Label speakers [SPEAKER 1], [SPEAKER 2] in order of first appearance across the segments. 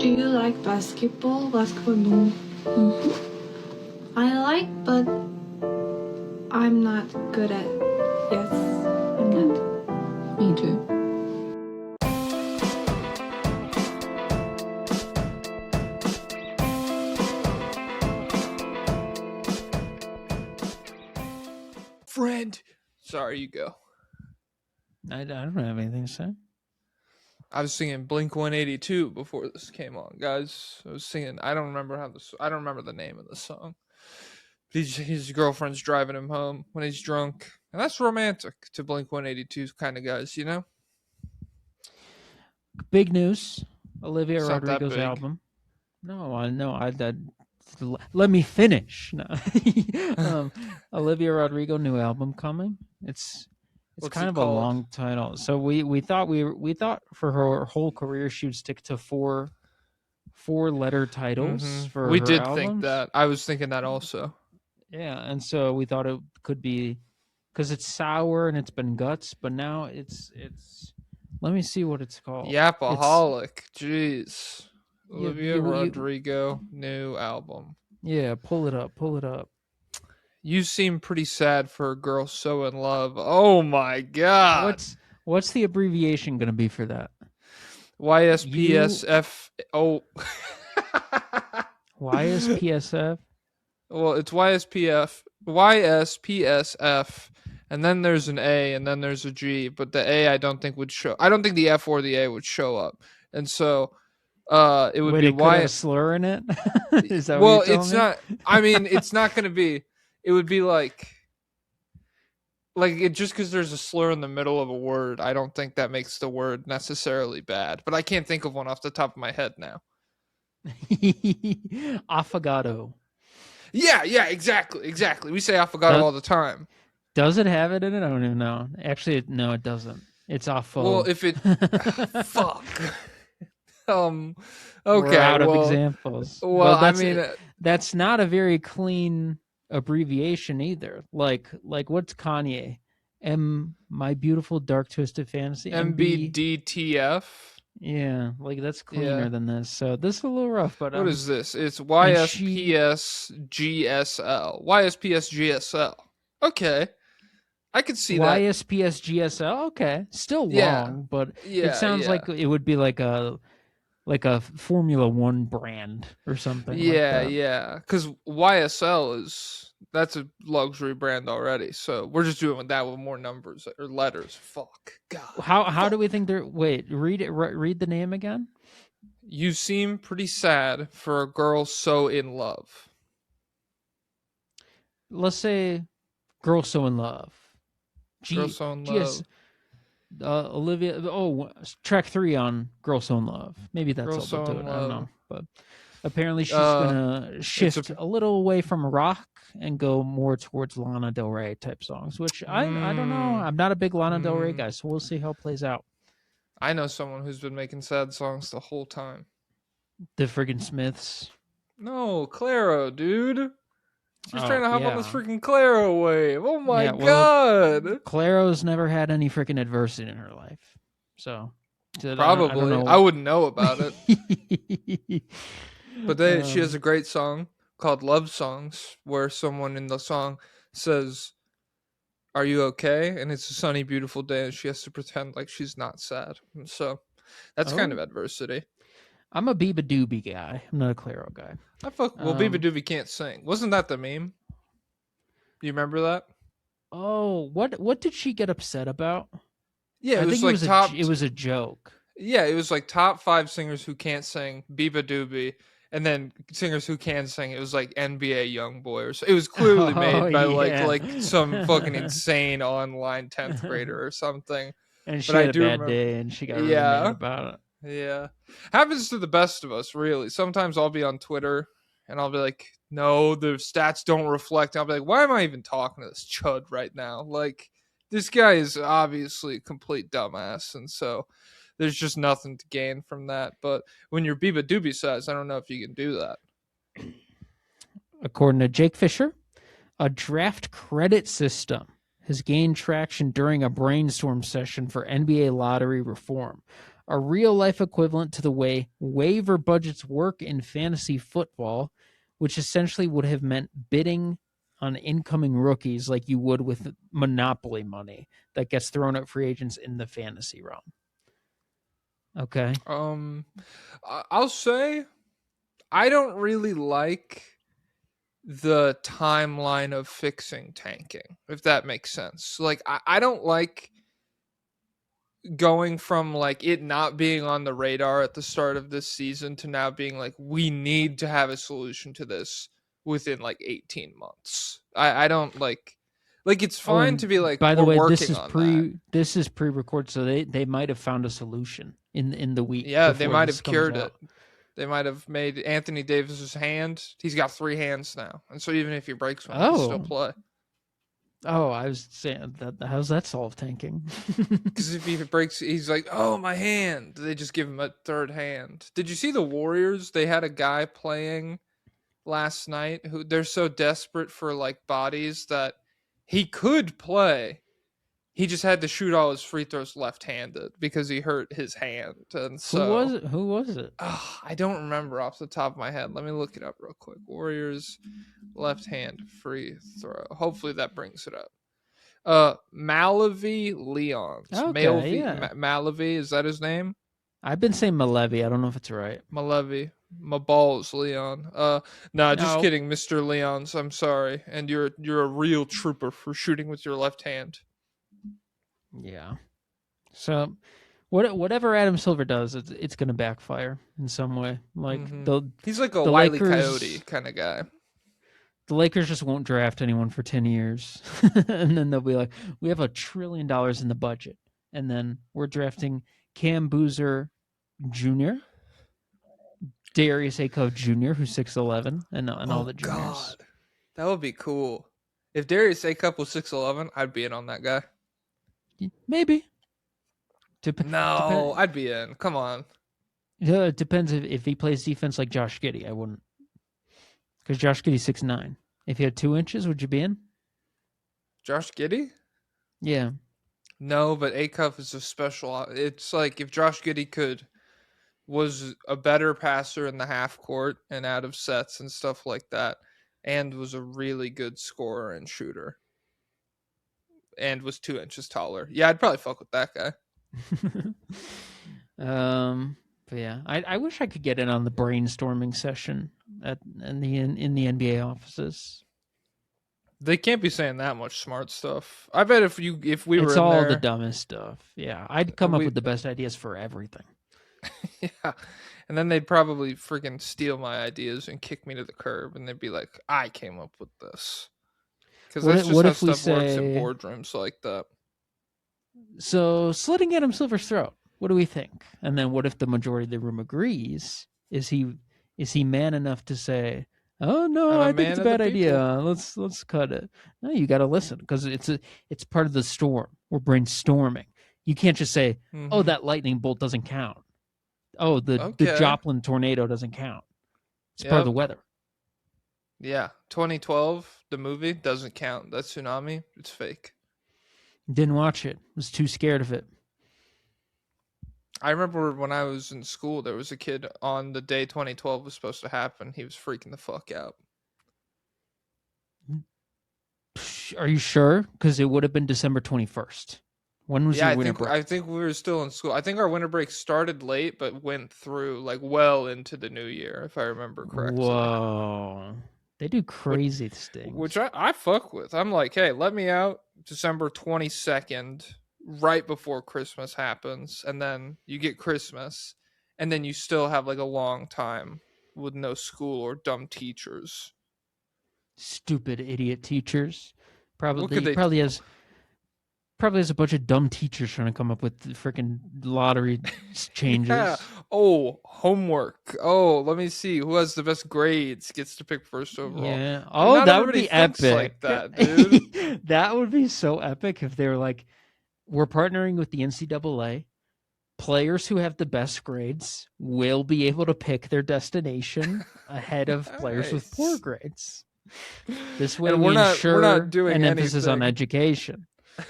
[SPEAKER 1] Do you like basketball? Basketball, no. I like, but I'm not good at. Yes, I'm not.
[SPEAKER 2] Me too.
[SPEAKER 3] Friend. Sorry, you go.
[SPEAKER 4] I don't have anything to say.
[SPEAKER 3] I was singing Blink 182 before this came on, guys. I was singing. I don't remember the name of the song. His girlfriend's driving him home when he's drunk, and that's romantic to Blink 182 kind of guys, you know.
[SPEAKER 4] Big news: Olivia
[SPEAKER 3] It's not that
[SPEAKER 4] Rodrigo's
[SPEAKER 3] big.
[SPEAKER 4] album. No, I know. Let me finish. No. Olivia Rodrigo new album coming. It's
[SPEAKER 3] What's
[SPEAKER 4] kind
[SPEAKER 3] it
[SPEAKER 4] of
[SPEAKER 3] called?
[SPEAKER 4] a long title. So we thought for her whole career she would stick to four letter titles for
[SPEAKER 3] We
[SPEAKER 4] her
[SPEAKER 3] did
[SPEAKER 4] albums.
[SPEAKER 3] think that. I was thinking that also.
[SPEAKER 4] Yeah, and so we thought it could be because it's sour and it's been guts, but now it's. Let me see what it's called.
[SPEAKER 3] Yapaholic. Jeez.
[SPEAKER 4] You-
[SPEAKER 3] Olivia
[SPEAKER 4] you-
[SPEAKER 3] Rodrigo new album.
[SPEAKER 4] Yeah, pull it up.
[SPEAKER 3] You seem pretty sad for a girl so in love. Oh my god.
[SPEAKER 4] What's the abbreviation going to be for that?
[SPEAKER 3] YSPSF. Oh.
[SPEAKER 4] YSPSF?
[SPEAKER 3] Well, it's YSPSF, and then there's an A, and then there's a G, but the A I don't think would show. I don't think the F or the A would show up, and so it would be
[SPEAKER 4] It could have a slur in it? Is that
[SPEAKER 3] well,
[SPEAKER 4] what you're
[SPEAKER 3] it's
[SPEAKER 4] telling me?
[SPEAKER 3] not. I mean, it's not going to be. It would be like it just because there's a slur in the middle of a word. I don't think that makes the word necessarily bad, but I can't think of one off the top of my head now.
[SPEAKER 4] Affogato.
[SPEAKER 3] Yeah, exactly. We say affogato all the time.
[SPEAKER 4] Does it have it in it? I don't even know. Actually, no, it doesn't. It's affo.
[SPEAKER 3] Well, if it fuck. Okay.
[SPEAKER 4] We're out of examples.
[SPEAKER 3] Well, I
[SPEAKER 4] that's
[SPEAKER 3] mean,
[SPEAKER 4] that's not a very clean abbreviation either. Like what's Kanye? My beautiful dark twisted fantasy.
[SPEAKER 3] MBDTF.
[SPEAKER 4] Yeah, like that's cleaner
[SPEAKER 3] Yeah.
[SPEAKER 4] than this. So this is a little rough, but
[SPEAKER 3] What is this? It's YSPSGSL. YSPSGSL. Okay. I could see that.
[SPEAKER 4] YSPSGSL. Okay, still
[SPEAKER 3] Yeah.
[SPEAKER 4] long, but
[SPEAKER 3] Yeah,
[SPEAKER 4] it sounds
[SPEAKER 3] yeah.
[SPEAKER 4] like it would be like a Formula One brand or something.
[SPEAKER 3] Yeah,
[SPEAKER 4] like that.
[SPEAKER 3] yeah. Because YSL that's a luxury brand already. So we're just doing that with more numbers or letters. Fuck. God.
[SPEAKER 4] How do we think they're? Wait, read it. Read the name again.
[SPEAKER 3] You seem pretty sad for a girl so in love.
[SPEAKER 4] Let's say, "Girl So in Love."
[SPEAKER 3] Girl so in love.
[SPEAKER 4] Olivia. Oh, track 3 on "Girl So in Love." Maybe that's
[SPEAKER 3] Girl
[SPEAKER 4] all
[SPEAKER 3] So
[SPEAKER 4] they'll do
[SPEAKER 3] in
[SPEAKER 4] it. I don't
[SPEAKER 3] Love.
[SPEAKER 4] know, but apparently she's gonna shift a little away from rock and go more towards Lana Del Rey type songs. Which I don't know. I'm not a big Lana Del Rey guy, so we'll see how it plays out.
[SPEAKER 3] I know someone who's been making sad songs the whole time.
[SPEAKER 4] The friggin' Smiths.
[SPEAKER 3] No, Claro, dude. She's trying to hop on this
[SPEAKER 4] yeah.
[SPEAKER 3] freaking Claro wave. Oh my
[SPEAKER 4] Yeah, well,
[SPEAKER 3] god.
[SPEAKER 4] Claro's never had any freaking adversity in her life, so
[SPEAKER 3] Probably.
[SPEAKER 4] I don't know.
[SPEAKER 3] I wouldn't know about it. But she has a great song called Love Songs where someone in the song says, "Are you okay?" And it's a sunny, beautiful day and she has to pretend like she's not sad. And so that's kind of adversity.
[SPEAKER 4] I'm a Biba Doobie guy. I'm not a Claro guy.
[SPEAKER 3] Biba Doobie can't sing. Wasn't that the meme? You remember that?
[SPEAKER 4] Oh, what did she get upset about?
[SPEAKER 3] Yeah,
[SPEAKER 4] I think it was a joke.
[SPEAKER 3] Yeah, it was like top 5 singers who can't sing, Biba Doobie, and then singers who can sing. It was like NBA YoungBoy or so. It was clearly made by like some fucking insane online 10th grader or something.
[SPEAKER 4] And she had a bad day, and she got really mad about it.
[SPEAKER 3] Yeah, happens to the best of us, really. Sometimes I'll be on Twitter and I'll be like, "No, the stats don't reflect." I'll be like, "Why am I even talking to this chud right now? Like, this guy is obviously a complete dumbass," and so there's just nothing to gain from that. But when you're Biba Doobie size, I don't know if you can do that.
[SPEAKER 4] According to Jake Fisher, a draft credit system has gained traction during a brainstorm session for NBA lottery reform. a real-life equivalent to the way waiver budgets work in fantasy football, which essentially would have meant bidding on incoming rookies like you would with monopoly money that gets thrown at free agents in the fantasy realm. Okay.
[SPEAKER 3] I'll say I don't really like the timeline of fixing tanking, if that makes sense. Like, I don't like going from like it not being on the radar at the start of this season to now being like, we need to have a solution to this within like 18 months. I don't like it's fine to be like,
[SPEAKER 4] by the
[SPEAKER 3] we're
[SPEAKER 4] way,
[SPEAKER 3] working
[SPEAKER 4] this is pre-recorded, so they might have found a solution in the week.
[SPEAKER 3] Yeah, they might have cured it. They might have made Anthony Davis's hand. He's got 3 hands now, and so even if he breaks one, he can still play.
[SPEAKER 4] Oh, I was saying that. How's that solve tanking?
[SPEAKER 3] Because if he breaks, he's like, "Oh, my hand." They just give him a 3rd hand. Did you see the Warriors? They had a guy playing last night who they're so desperate for like bodies that he could play. He just had to shoot all his free throws left-handed because he hurt his hand. And so
[SPEAKER 4] who was it?
[SPEAKER 3] I don't remember off the top of my head. Let me look it up real quick. Warriors left-hand free throw. Hopefully that brings it up. Malavi Leons.
[SPEAKER 4] Okay, yeah.
[SPEAKER 3] Malavi, is that his name?
[SPEAKER 4] I've been saying Malevi. I don't know if it's right.
[SPEAKER 3] Malevi. My balls, Leon. No, just kidding, Mr. Leons. I'm sorry. And you're a real trooper for shooting with your left hand.
[SPEAKER 4] Yeah. So, whatever Adam Silver does, it's going to backfire in some way. Like
[SPEAKER 3] he's like a Wile E. Coyote kind of guy.
[SPEAKER 4] The Lakers just won't draft anyone for 10 years, and then they'll be like, "We have $1 trillion in the budget, and then we're drafting Cam Boozer Jr., Darius Acuff Jr., who's 6'11", and all the juniors." God.
[SPEAKER 3] That would be cool. If Darius Acuff was 6'11", I'd be in on that guy.
[SPEAKER 4] Maybe.
[SPEAKER 3] I'd be in. Come on.
[SPEAKER 4] It depends if he plays defense like Josh Giddey. I wouldn't. Because Josh Giddey's 6'9". If he had 2 inches, would you be in?
[SPEAKER 3] Josh Giddey?
[SPEAKER 4] Yeah.
[SPEAKER 3] No, but Acuff is a special. It's like if Josh Giddey was a better passer in the half court and out of sets and stuff like that, and was a really good scorer and shooter, and was 2 inches taller. Yeah, I'd probably fuck with that guy.
[SPEAKER 4] But yeah, I wish I could get in on the brainstorming session in the NBA offices.
[SPEAKER 3] They can't be saying that much smart stuff. I bet if we were
[SPEAKER 4] it's
[SPEAKER 3] in
[SPEAKER 4] all
[SPEAKER 3] there,
[SPEAKER 4] the dumbest stuff. Yeah, I'd come up with the best ideas for everything.
[SPEAKER 3] Yeah, and then they'd probably freaking steal my ideas and kick me to the curb, and they'd be like, "I came up with this." Because that's just how stuff works in boardrooms like that.
[SPEAKER 4] So, slitting Adam Silver's throat. What do we think? And then, what if the majority of the room agrees? Is he man enough to say, "Oh no, I think it's a bad idea. Let's cut it"? No, you got to listen because it's part of the storm. We're brainstorming. You can't just say, "Oh, that lightning bolt doesn't count." Oh, the Joplin tornado doesn't count. It's part of the weather.
[SPEAKER 3] Yeah, 2012, the movie doesn't count. That tsunami, it's fake.
[SPEAKER 4] Didn't watch it. Was too scared of it.
[SPEAKER 3] I remember when I was in school, there was a kid on the day 2012 was supposed to happen. He was freaking the fuck out.
[SPEAKER 4] Are you sure? Because it would have been December 21st. When was your winter break?
[SPEAKER 3] I think we were still in school. I think our winter break started late, but went through like well into the new year, if I remember correctly.
[SPEAKER 4] Whoa. They do crazy things.
[SPEAKER 3] Which I fuck with. I'm like, hey, let me out December 22nd, right before Christmas happens. And then you get Christmas. And then you still have like a long time with no school or dumb teachers.
[SPEAKER 4] Stupid idiot teachers. Probably has a bunch of dumb teachers trying to come up with freaking lottery changes. Yeah.
[SPEAKER 3] Oh, homework. Oh, let me see who has the best grades gets to pick first overall.
[SPEAKER 4] Yeah. Oh, that would be epic.
[SPEAKER 3] Like that, dude.
[SPEAKER 4] That would be so epic if they were like, we're partnering with the NCAA. Players who have the best grades will be able to pick their destination ahead of players with poor grades. This way, we're not doing an emphasis on education.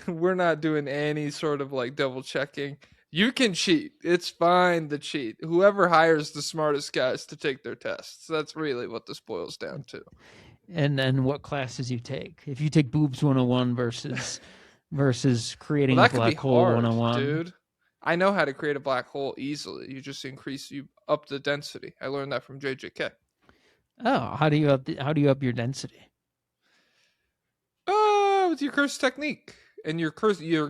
[SPEAKER 3] We're not doing any sort of like double checking. You can cheat. It's fine to cheat. Whoever hires the smartest guys to take their tests. That's really what this boils down to.
[SPEAKER 4] And then what classes you take? If you take boobs 101 versus creating
[SPEAKER 3] Well,
[SPEAKER 4] a
[SPEAKER 3] that could be
[SPEAKER 4] black hole
[SPEAKER 3] hard,
[SPEAKER 4] 101.
[SPEAKER 3] dude. I know how to create a black hole easily. You just you up the density. I learned that from JJK.
[SPEAKER 4] Oh, how do you up your density?
[SPEAKER 3] With your curse technique. And your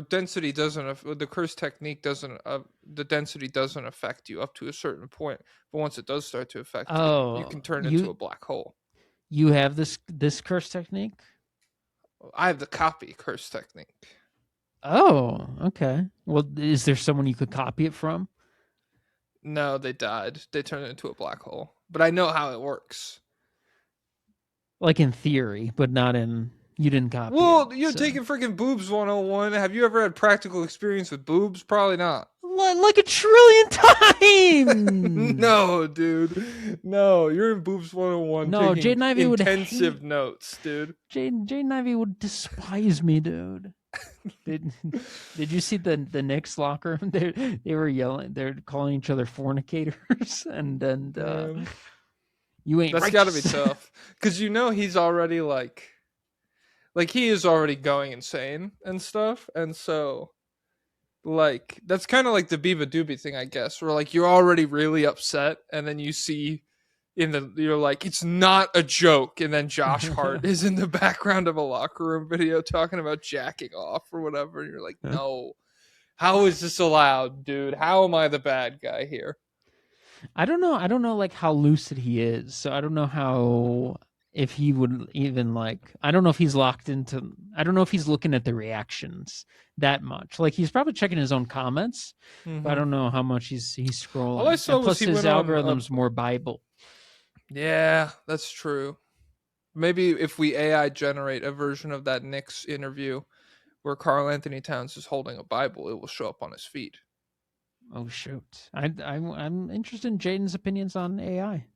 [SPEAKER 3] density doesn't, the curse technique doesn't, the density doesn't affect you up to a certain point. But once it does start to affect you, you can turn into a black hole.
[SPEAKER 4] You have this curse technique?
[SPEAKER 3] I have the copy curse technique.
[SPEAKER 4] Oh, okay. Well, is there someone you could copy it from?
[SPEAKER 3] No, they died. They turned it into a black hole. But I know how it works.
[SPEAKER 4] Like in theory, but not in... You didn't copy
[SPEAKER 3] Well,
[SPEAKER 4] it.
[SPEAKER 3] you're taking freaking boobs 101. Have you ever had practical experience with boobs? Probably not.
[SPEAKER 4] Like 1,000,000,000,000 times!
[SPEAKER 3] No, dude. No, you're in boobs 101
[SPEAKER 4] No,
[SPEAKER 3] taking
[SPEAKER 4] Jaden Ivey
[SPEAKER 3] intensive notes, dude.
[SPEAKER 4] Jaden Ivey would despise me, dude. Did you see the Knicks locker room? They were yelling. They're calling each other fornicators, and you ain't.
[SPEAKER 3] That's got to be tough, because he's already like he is already going insane and stuff, and so like that's kind of like the Biba Doobie thing, I guess, where like you're already really upset, and then you see you're like, it's not a joke, and then Josh Hart is in the background of a locker room video talking about jacking off or whatever, and you're like, no, how is this allowed, dude? How am I the bad guy here?
[SPEAKER 4] I don't know like how lucid he is, so I don't know how, if he would even like, I don't know if he's locked into, I don't know if he's looking at the reactions that much. Like he's probably checking his own comments, but I don't know how much he's scrolling.
[SPEAKER 3] All I saw
[SPEAKER 4] plus his algorithm's more Bible.
[SPEAKER 3] Yeah, that's true. Maybe if we AI generate a version of that Knicks interview where Karl Anthony Towns is holding a Bible, it will show up on his feed.
[SPEAKER 4] Oh shoot! I'm interested in Jaden's opinions on AI.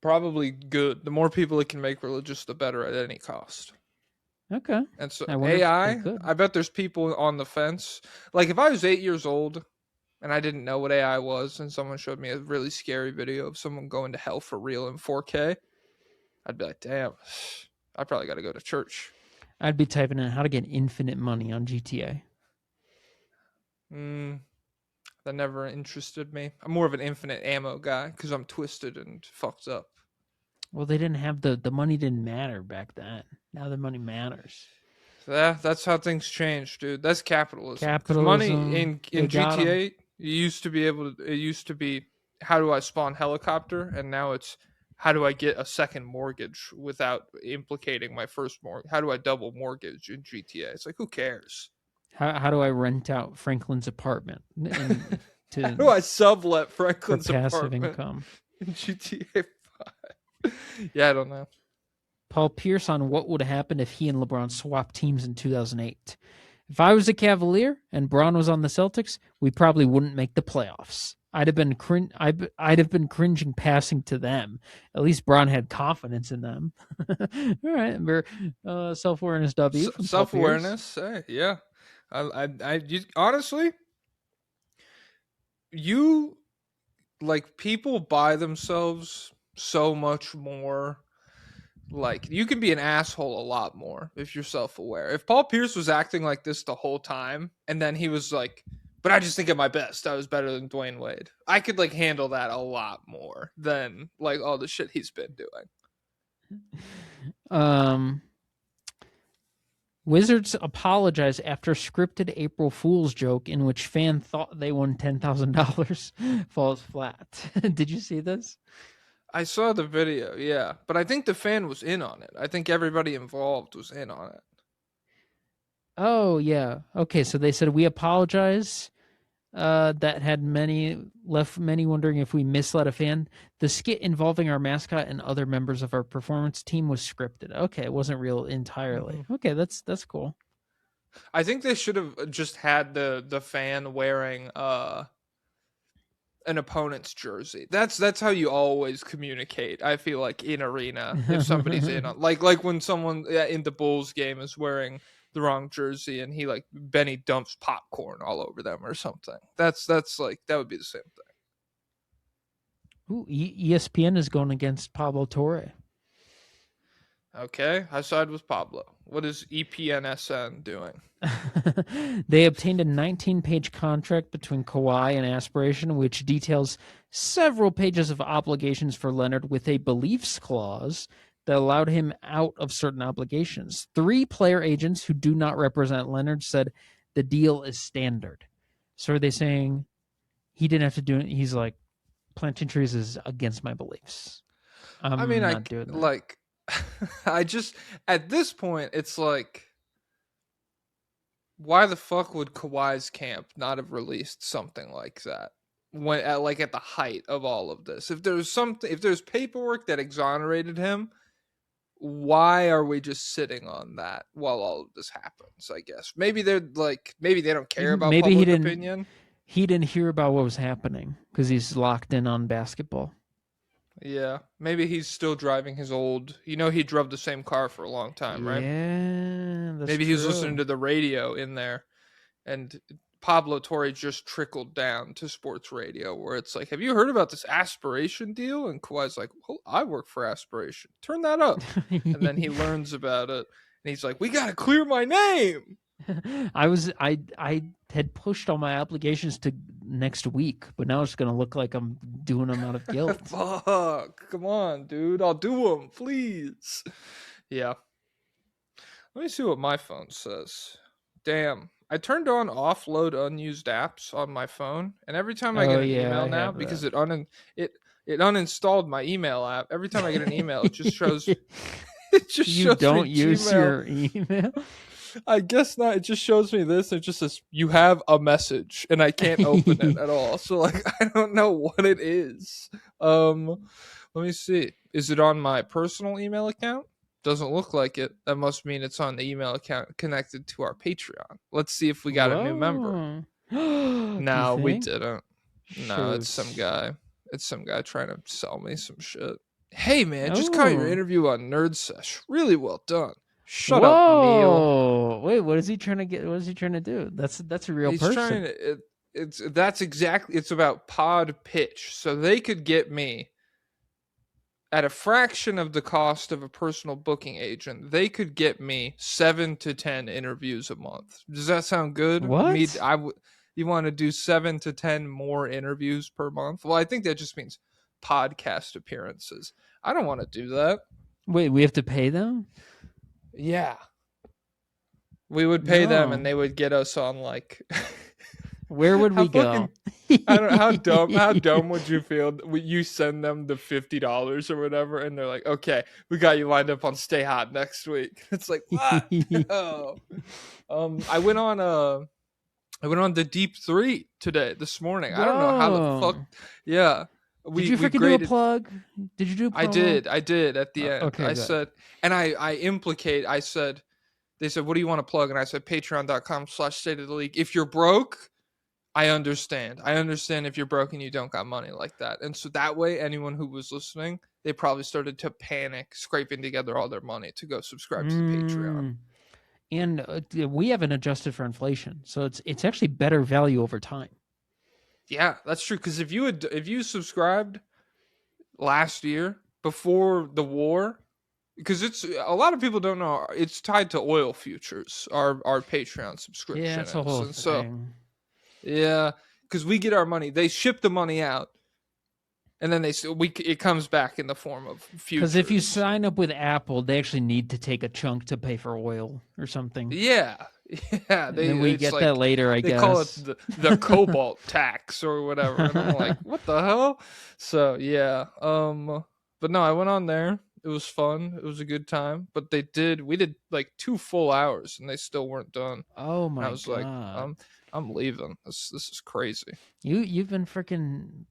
[SPEAKER 3] Probably good. The more people it can make religious, the better at any cost.
[SPEAKER 4] Okay.
[SPEAKER 3] And so AI, I bet there's people on the fence. Like if I was 8 years old and I didn't know what AI was, and someone showed me a really scary video of someone going to hell for real in 4K, I'd be like, damn, I probably got to go to church.
[SPEAKER 4] I'd be typing in how to get infinite money on GTA.
[SPEAKER 3] That never interested me. I'm more of an infinite ammo guy because I'm twisted and fucked up.
[SPEAKER 4] Well, they didn't have the money didn't matter back then. Now the money matters.
[SPEAKER 3] Yeah, that's how things change, dude. That's capitalism.
[SPEAKER 4] Capitalism.
[SPEAKER 3] Money in GTA, it used to be how do I spawn helicopter, and now it's how do I get a second mortgage without implicating my first mortgage? How do I double mortgage in GTA? It's like, who cares?
[SPEAKER 4] How do I rent out Franklin's apartment?
[SPEAKER 3] How do I sublet Franklin's
[SPEAKER 4] passive
[SPEAKER 3] apartment
[SPEAKER 4] income
[SPEAKER 3] in GTA 5? Yeah, I don't know.
[SPEAKER 4] Paul Pierce on what would happen if he and LeBron swapped teams in 2008. If I was a Cavalier and Bron was on the Celtics, we probably wouldn't make the playoffs. I'd have been cringing passing to them. At least Bron had confidence in them. All right, self-awareness W.
[SPEAKER 3] Self-awareness, yeah. Honestly, people buy themselves so much more. Like, you can be an asshole a lot more if you're self-aware. If Paul Pierce was acting like this the whole time, and then he was like, but I just think at my best, I was better than Dwayne Wade, I could, handle that a lot more than, all the shit he's been doing.
[SPEAKER 4] Wizards apologize after scripted April Fool's joke in which fan thought they won $10,000 falls flat. Did you see this?
[SPEAKER 3] I saw the video, yeah. But I think the fan was in on it. I think everybody involved was in on it.
[SPEAKER 4] Oh, yeah. Okay, so they said, we apologize. That had left many wondering if we misled a fan. The skit involving our mascot and other members of our performance team was scripted. Okay, it wasn't real entirely. Mm-hmm. Okay, that's cool.
[SPEAKER 3] I think they should have just had the fan wearing an opponent's jersey. That's how you always communicate. I feel like in arena, if somebody's in on like when someone in the Bulls game is wearing the wrong jersey and Benny dumps popcorn all over them or something. That's like, that would be the same thing.
[SPEAKER 4] Ooh, ESPN is going against Pablo Torre.
[SPEAKER 3] Okay, I side with Pablo. What is EPNSN doing?
[SPEAKER 4] They obtained a 19-page contract between Kawhi and Aspiration, which details several pages of obligations for Leonard with a beliefs clause that allowed him out of certain obligations. 3 player agents who do not represent Leonard said the deal is standard. So are they saying he didn't have to do it? He's like, planting trees is against my beliefs. I'm not doing that.
[SPEAKER 3] Like, I just, at this point, it's like, why the fuck would Kawhi's camp not have released something like that when at the height of all of this? If there's paperwork that exonerated him, why are we just sitting on that while all of this happens? I guess maybe they don't care about public opinion.
[SPEAKER 4] He didn't hear about what was happening because he's locked in on basketball.
[SPEAKER 3] Yeah, maybe he's still driving his old. He drove the same car for a long time, right?
[SPEAKER 4] Yeah, that's
[SPEAKER 3] maybe
[SPEAKER 4] true.
[SPEAKER 3] he was listening to the radio in there, and Pablo Torre just trickled down to sports radio, where it's like, "Have you heard about this Aspiration deal?" And Kawhi's like, "Well, I work for Aspiration. Turn that up." And then he learns about it, and he's like, "We gotta clear my name."
[SPEAKER 4] I had pushed all my obligations to next week, but now it's going to look like I'm doing them out of guilt.
[SPEAKER 3] Fuck, come on, dude. I'll do them, please. Yeah. Let me see what my phone says. Damn. I turned on offload unused apps on my phone, and every time I get an email now, because it uninstalled my email app, every time I get an email, it just shows
[SPEAKER 4] you don't use your email?
[SPEAKER 3] I guess not. It just shows me this. It just says you have a message, and I can't open it at all. So I don't know what it is. Let me see. Is it on my personal email account? Doesn't look like it. That must mean it's on the email account connected to our Patreon. Let's see if we got a new member. No, we didn't. No, it's some guy. It's some guy trying to sell me some shit. Hey man, just caught your interview on Nerd Sesh. Really well done. Shut up, Neil.
[SPEAKER 4] Wait, what is he trying to get? What is he trying to do? That's a real person.
[SPEAKER 3] It's about pod pitch. So they could get me at a fraction of the cost of a personal booking agent. They could get me 7 to 10 interviews a month. Does that sound good?
[SPEAKER 4] What?
[SPEAKER 3] You want to do 7 to 10 more interviews per month? Well, I think that just means podcast appearances. I don't want to do that.
[SPEAKER 4] Wait, we have to pay them?
[SPEAKER 3] Yeah. We would pay them and they would get us on
[SPEAKER 4] where would we go?
[SPEAKER 3] I don't know how dumb would you feel? You send them the $50 or whatever, and they're like, "Okay, we got you lined up on Stay Hot next week." It's like, what? Oh. I went on the Deep 3 this morning. I don't know how the fuck. Yeah.
[SPEAKER 4] Did you freaking do a plug? Did you do a promo?
[SPEAKER 3] I did at the end.
[SPEAKER 4] Okay,
[SPEAKER 3] I said, and I said, they said, what do you want to plug? And I said, patreon.com/state of the league. If you're broke, I understand. I understand if you're broke and you don't got money like that. And so that way, anyone who was listening, they probably started to panic, scraping together all their money to go subscribe to the Patreon.
[SPEAKER 4] And we haven't adjusted for inflation. So it's actually better value over time.
[SPEAKER 3] Yeah, that's true. Because if you subscribed last year before the war, because it's a lot of people don't know, it's tied to oil futures. Our Patreon subscription.
[SPEAKER 4] Yeah, it's a whole thing.
[SPEAKER 3] So, yeah, because we get our money, they ship the money out, and then it comes back in the form of futures.
[SPEAKER 4] Because if you sign up with Apple, they actually need to take a chunk to pay for oil or something.
[SPEAKER 3] Yeah. Yeah,
[SPEAKER 4] then we get that later, I guess.
[SPEAKER 3] They call it the cobalt tax or whatever. And I'm like, what the hell? So yeah, but no, I went on there. It was fun. It was a good time. But we did 2 full hours, and they still weren't done.
[SPEAKER 4] Oh my god!
[SPEAKER 3] I was like, I'm leaving. This is crazy.
[SPEAKER 4] You've been freaking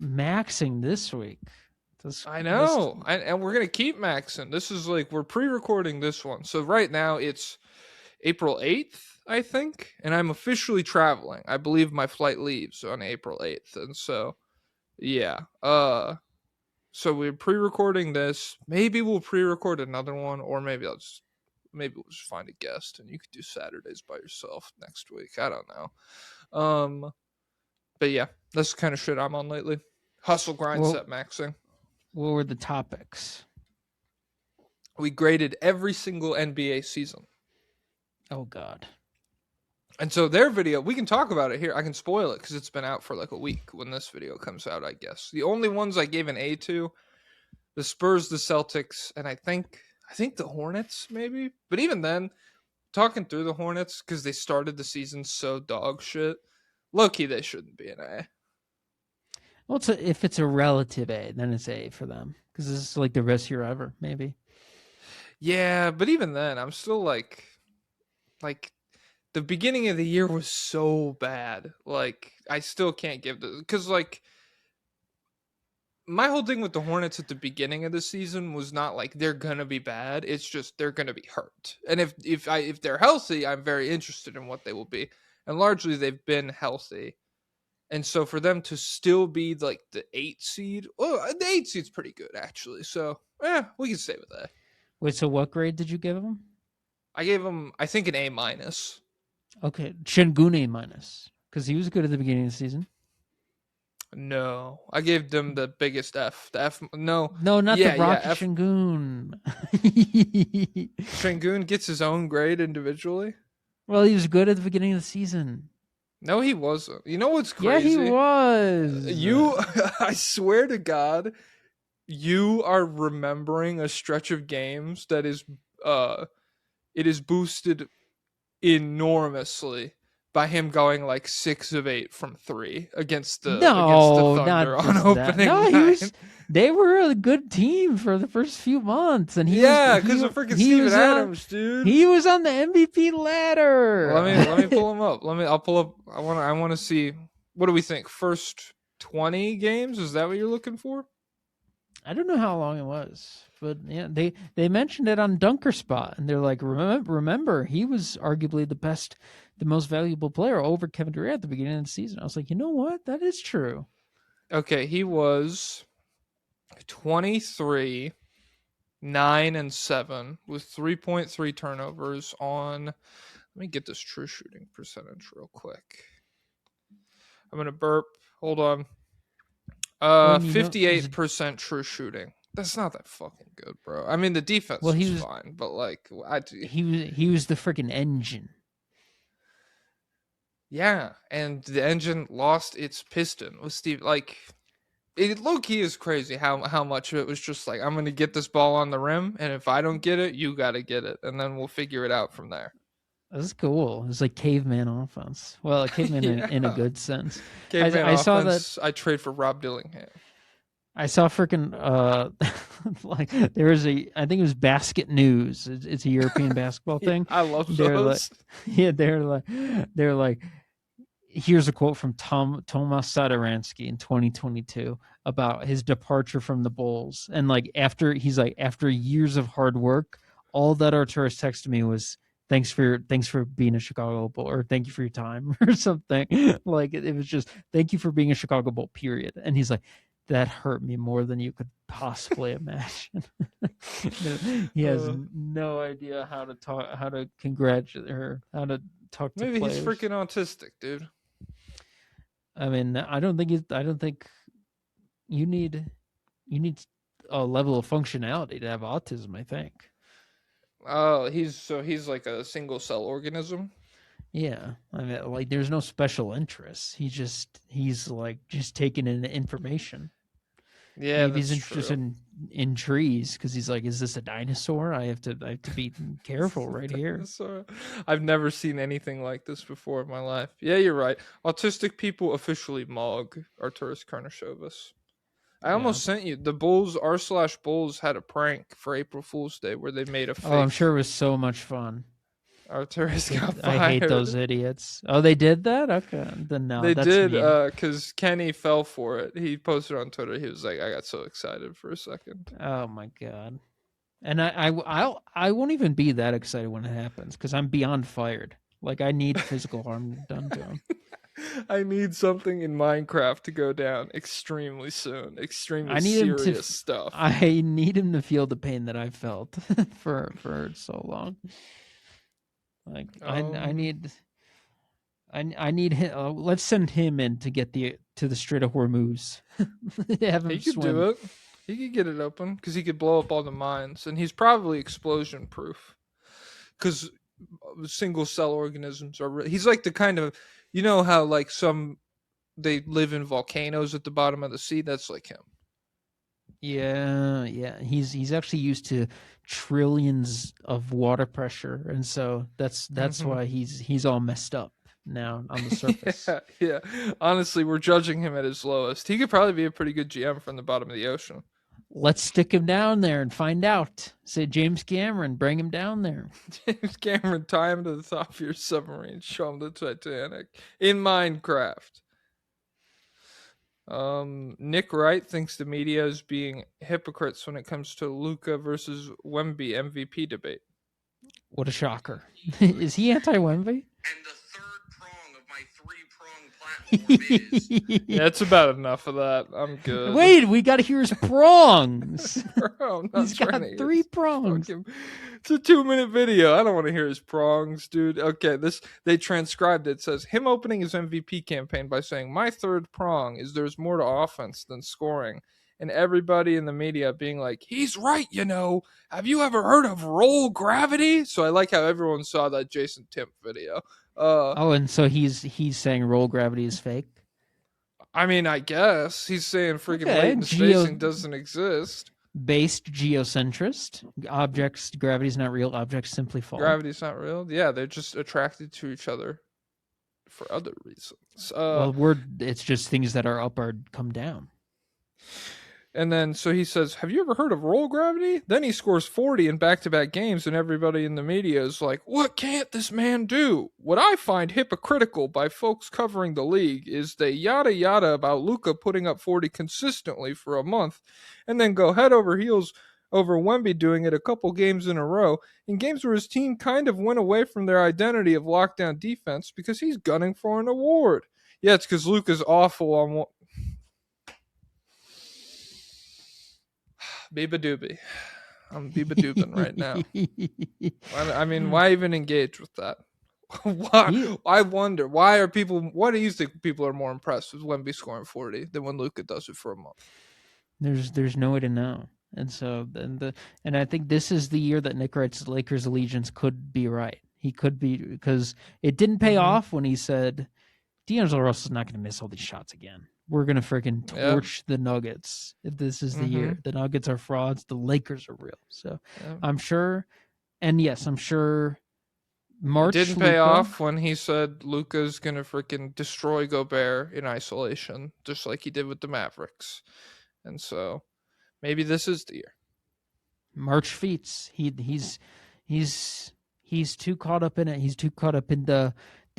[SPEAKER 4] maxing this week.
[SPEAKER 3] I know, and we're gonna keep maxing. This is we're pre-recording this one, so right now it's April 8th, I think, and I'm officially traveling. I believe my flight leaves on April 8th, and so, yeah. So we're pre-recording this. Maybe we'll pre-record another one, or maybe I'll just maybe we'll just find a guest and you could do Saturdays by yourself next week. I don't know. But yeah, that's the kind of shit I'm on lately. Hustle, grind, set maxing.
[SPEAKER 4] What were the topics?
[SPEAKER 3] We graded every single NBA season.
[SPEAKER 4] Oh, God.
[SPEAKER 3] And so their video, we can talk about it here. I can spoil it because it's been out for like a week when this video comes out, I guess. The only ones I gave an A to, the Spurs, the Celtics, and I think the Hornets, maybe. But even then, talking through the Hornets, because they started the season so dog shit, low-key, they shouldn't be an A.
[SPEAKER 4] Well, if it's a relative A, then it's A for them. Because this is like the best year ever, maybe.
[SPEAKER 3] Yeah, but even then, I'm still like the beginning of the year was so bad. Like, I still can't give the, because like my whole thing with the Hornets at the beginning of the season was not like they're gonna be bad. It's just they're gonna be hurt. And if they're healthy, I'm very interested in what they will be. And largely they've been healthy. And so for them to still be like the 8 seed, well, the 8 seed's pretty good actually. So we can stay with that.
[SPEAKER 4] Wait, so what grade did you give them?
[SPEAKER 3] I gave him, I think, an A-.
[SPEAKER 4] Okay, Şengün A-, because he was good at the beginning of the season.
[SPEAKER 3] No, I gave them the biggest F. The F. No,
[SPEAKER 4] not the Rocky Şengün.
[SPEAKER 3] Şengün gets his own grade individually.
[SPEAKER 4] Well, he was good at the beginning of the season.
[SPEAKER 3] No, he wasn't. You know what's crazy?
[SPEAKER 4] Yeah, he was.
[SPEAKER 3] I swear to God, you are remembering a stretch of games that is, it is boosted enormously by him going like 6 of 8 from 3 against the Thunder on opening night.
[SPEAKER 4] They were a good team for the first few months, and
[SPEAKER 3] because of freaking Steven Adams, dude.
[SPEAKER 4] He was on the MVP ladder.
[SPEAKER 3] Let me pull him up. I'll pull up. I want to see. What do we think? First 20 games? Is that what you're looking for?
[SPEAKER 4] I don't know how long it was, but yeah, they mentioned it on Dunker Spot, and they're like, remember, he was arguably the most valuable player over Kevin Durant at the beginning of the season. I was like, you know what? That is true.
[SPEAKER 3] Okay, he was 23, 9 and 7 with 3.3 turnovers on. Let me get this true shooting percentage real quick. I'm gonna burp. Hold on. 58% true shooting. That's not that fucking good, bro. I mean, the defense was fine, but like,
[SPEAKER 4] he was the freaking engine.
[SPEAKER 3] Yeah, and the engine lost its piston with Steve. Like, it low-key is crazy how much of it was just like, I'm gonna get this ball on the rim, and if I don't get it, you gotta get it, and then we'll figure it out from there.
[SPEAKER 4] That's cool. It's like caveman offense. Well, caveman in a good sense.
[SPEAKER 3] Caveman offense, saw that. I trade for Rob Dillingham.
[SPEAKER 4] I saw freaking like there was I think it was Basket News. It's a European basketball thing.
[SPEAKER 3] I love those.
[SPEAKER 4] They're like, here's a quote from Tomas Satoransky in 2022 about his departure from the Bulls, and like after years of hard work, all that Arturas texted me was, Thanks for being a Chicago Bull, or thank you for your time, or something. Like it was just, thank you for being a Chicago Bull, period. And he's like, that hurt me more than you could possibly imagine. He has no idea how to congratulate her, how to talk to
[SPEAKER 3] maybe
[SPEAKER 4] players.
[SPEAKER 3] He's freaking autistic, dude.
[SPEAKER 4] I mean, I don't think you need a level of functionality to have autism, I think.
[SPEAKER 3] Oh, he's like a single cell organism.
[SPEAKER 4] Yeah, I mean, like there's no special interests. He's just taking in the information.
[SPEAKER 3] Yeah,
[SPEAKER 4] maybe he's interested in trees because he's like, is this a dinosaur? I have to be careful right here.
[SPEAKER 3] I've never seen anything like this before in my life. Yeah, you're right. Autistic people officially mog Arturas Karnisovas. I almost sent you the Bulls. r/Bulls had a prank for April Fool's Day where they made a fake.
[SPEAKER 4] Oh, I'm sure it was so much fun.
[SPEAKER 3] Arturas got fired.
[SPEAKER 4] I hate those idiots. Oh, they did that? Okay, then no.
[SPEAKER 3] They
[SPEAKER 4] that's
[SPEAKER 3] did
[SPEAKER 4] because
[SPEAKER 3] Kenny fell for it. He posted on Twitter. He was like, "I got so excited for a second."
[SPEAKER 4] Oh my god! And I won't even be that excited when it happens because I'm beyond fired. Like I need physical harm done to him.
[SPEAKER 3] I need something in Minecraft to go down extremely soon. Extremely
[SPEAKER 4] I need him to.
[SPEAKER 3] serious stuff.
[SPEAKER 4] I need him to feel the pain that I felt for so long. Like I need. I need him. Let's send him in to get to the Strait of Hormuz. Have him
[SPEAKER 3] He could
[SPEAKER 4] swim.
[SPEAKER 3] do it. He could get it open because he could blow up all the mines, and he's probably explosion proof. Because single cell organisms are. He's like the kind of, you know how like they live in volcanoes at the bottom of the sea. That's like him.
[SPEAKER 4] Yeah. He's actually used to trillions of water pressure, and so that's why he's all messed up now on the surface.
[SPEAKER 3] Yeah. Honestly, we're judging him at his lowest. He could probably be a pretty good GM from the bottom of the ocean.
[SPEAKER 4] Let's stick him down there and find out. Say James Cameron, bring him down there.
[SPEAKER 3] James Cameron, tie him to the top of your submarine, show him the Titanic in Minecraft. Nick Wright thinks the media is being hypocrites when it comes to Luka versus Wemby MVP debate.
[SPEAKER 4] What a shocker. Is he anti-Wemby?
[SPEAKER 2] And the third prong of my three-prong platform is...
[SPEAKER 3] Yeah, it's about enough of that. I'm good.
[SPEAKER 4] Wait, we got to hear his prongs.
[SPEAKER 3] Bro,
[SPEAKER 4] He's got 3 prongs.
[SPEAKER 3] It's a 2-minute video. I don't want to hear his prongs, dude. Okay, they transcribed it. It says him opening his MVP campaign by saying, "My third prong is there's more to offense than scoring." And everybody in the media being like, "He's right, you know. Have you ever heard of roll gravity?" So I like how everyone saw that Jason Timp video.
[SPEAKER 4] And so he's saying roll gravity is fake?
[SPEAKER 3] I mean, I guess he's saying freaking latent spacing doesn't exist.
[SPEAKER 4] Based geocentrist. Gravity's not real. Objects simply fall.
[SPEAKER 3] Gravity's not real. Yeah, they're just attracted to each other for other reasons.
[SPEAKER 4] It's just things that are up or come down.
[SPEAKER 3] And then, so he says, "Have you ever heard of roll gravity?" Then he scores 40 in back-to-back games, and everybody in the media is like, "What can't this man do?" What I find hypocritical by folks covering the league is they yada yada about Luka putting up 40 consistently for a month, and then go head over heels over Wemby doing it a couple games in a row, in games where his team kind of went away from their identity of lockdown defense because he's gunning for an award. Yeah, it's because Luka's awful on Biba doobie. I'm Biba doobin right now. I mean, why even engage with that? Why? I wonder, what do you think people are more impressed with Wemby scoring 40 than when Luka does it for a month?
[SPEAKER 4] There's no way to know. And so and I think this is the year that Nick Wright's Lakers allegiance could be right. He could be, because it didn't pay off when he said D'Angelo Russell's not going to miss all these shots again. We're going to freaking torch the Nuggets. If this is the year. The Nuggets are frauds. The Lakers are real. So I'm sure. And yes, I'm sure March.
[SPEAKER 3] It didn't pay off when he said Luka's going to freaking destroy Gobert in isolation, just like he did with the Mavericks. And so maybe this is the year.
[SPEAKER 4] March feats. He's too caught up in it. He's too caught up in the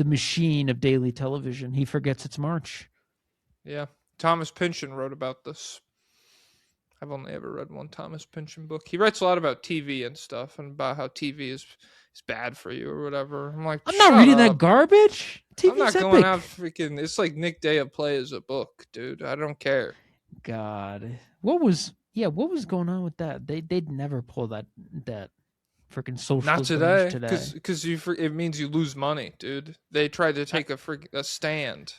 [SPEAKER 4] machine of daily television. He forgets it's March.
[SPEAKER 3] Yeah. Thomas Pynchon wrote about this. I've only ever read one Thomas Pynchon book. He writes a lot about TV and stuff, and about how TV is bad for you or whatever. I'm like,
[SPEAKER 4] I'm not reading that garbage. TV's
[SPEAKER 3] I'm not going out freaking. It's like Nick Day of Play as a book, dude. I don't care.
[SPEAKER 4] God, what was going on with that? They'd never pull that freaking social.
[SPEAKER 3] Not today, because it means you lose money, dude. They tried to take a stand.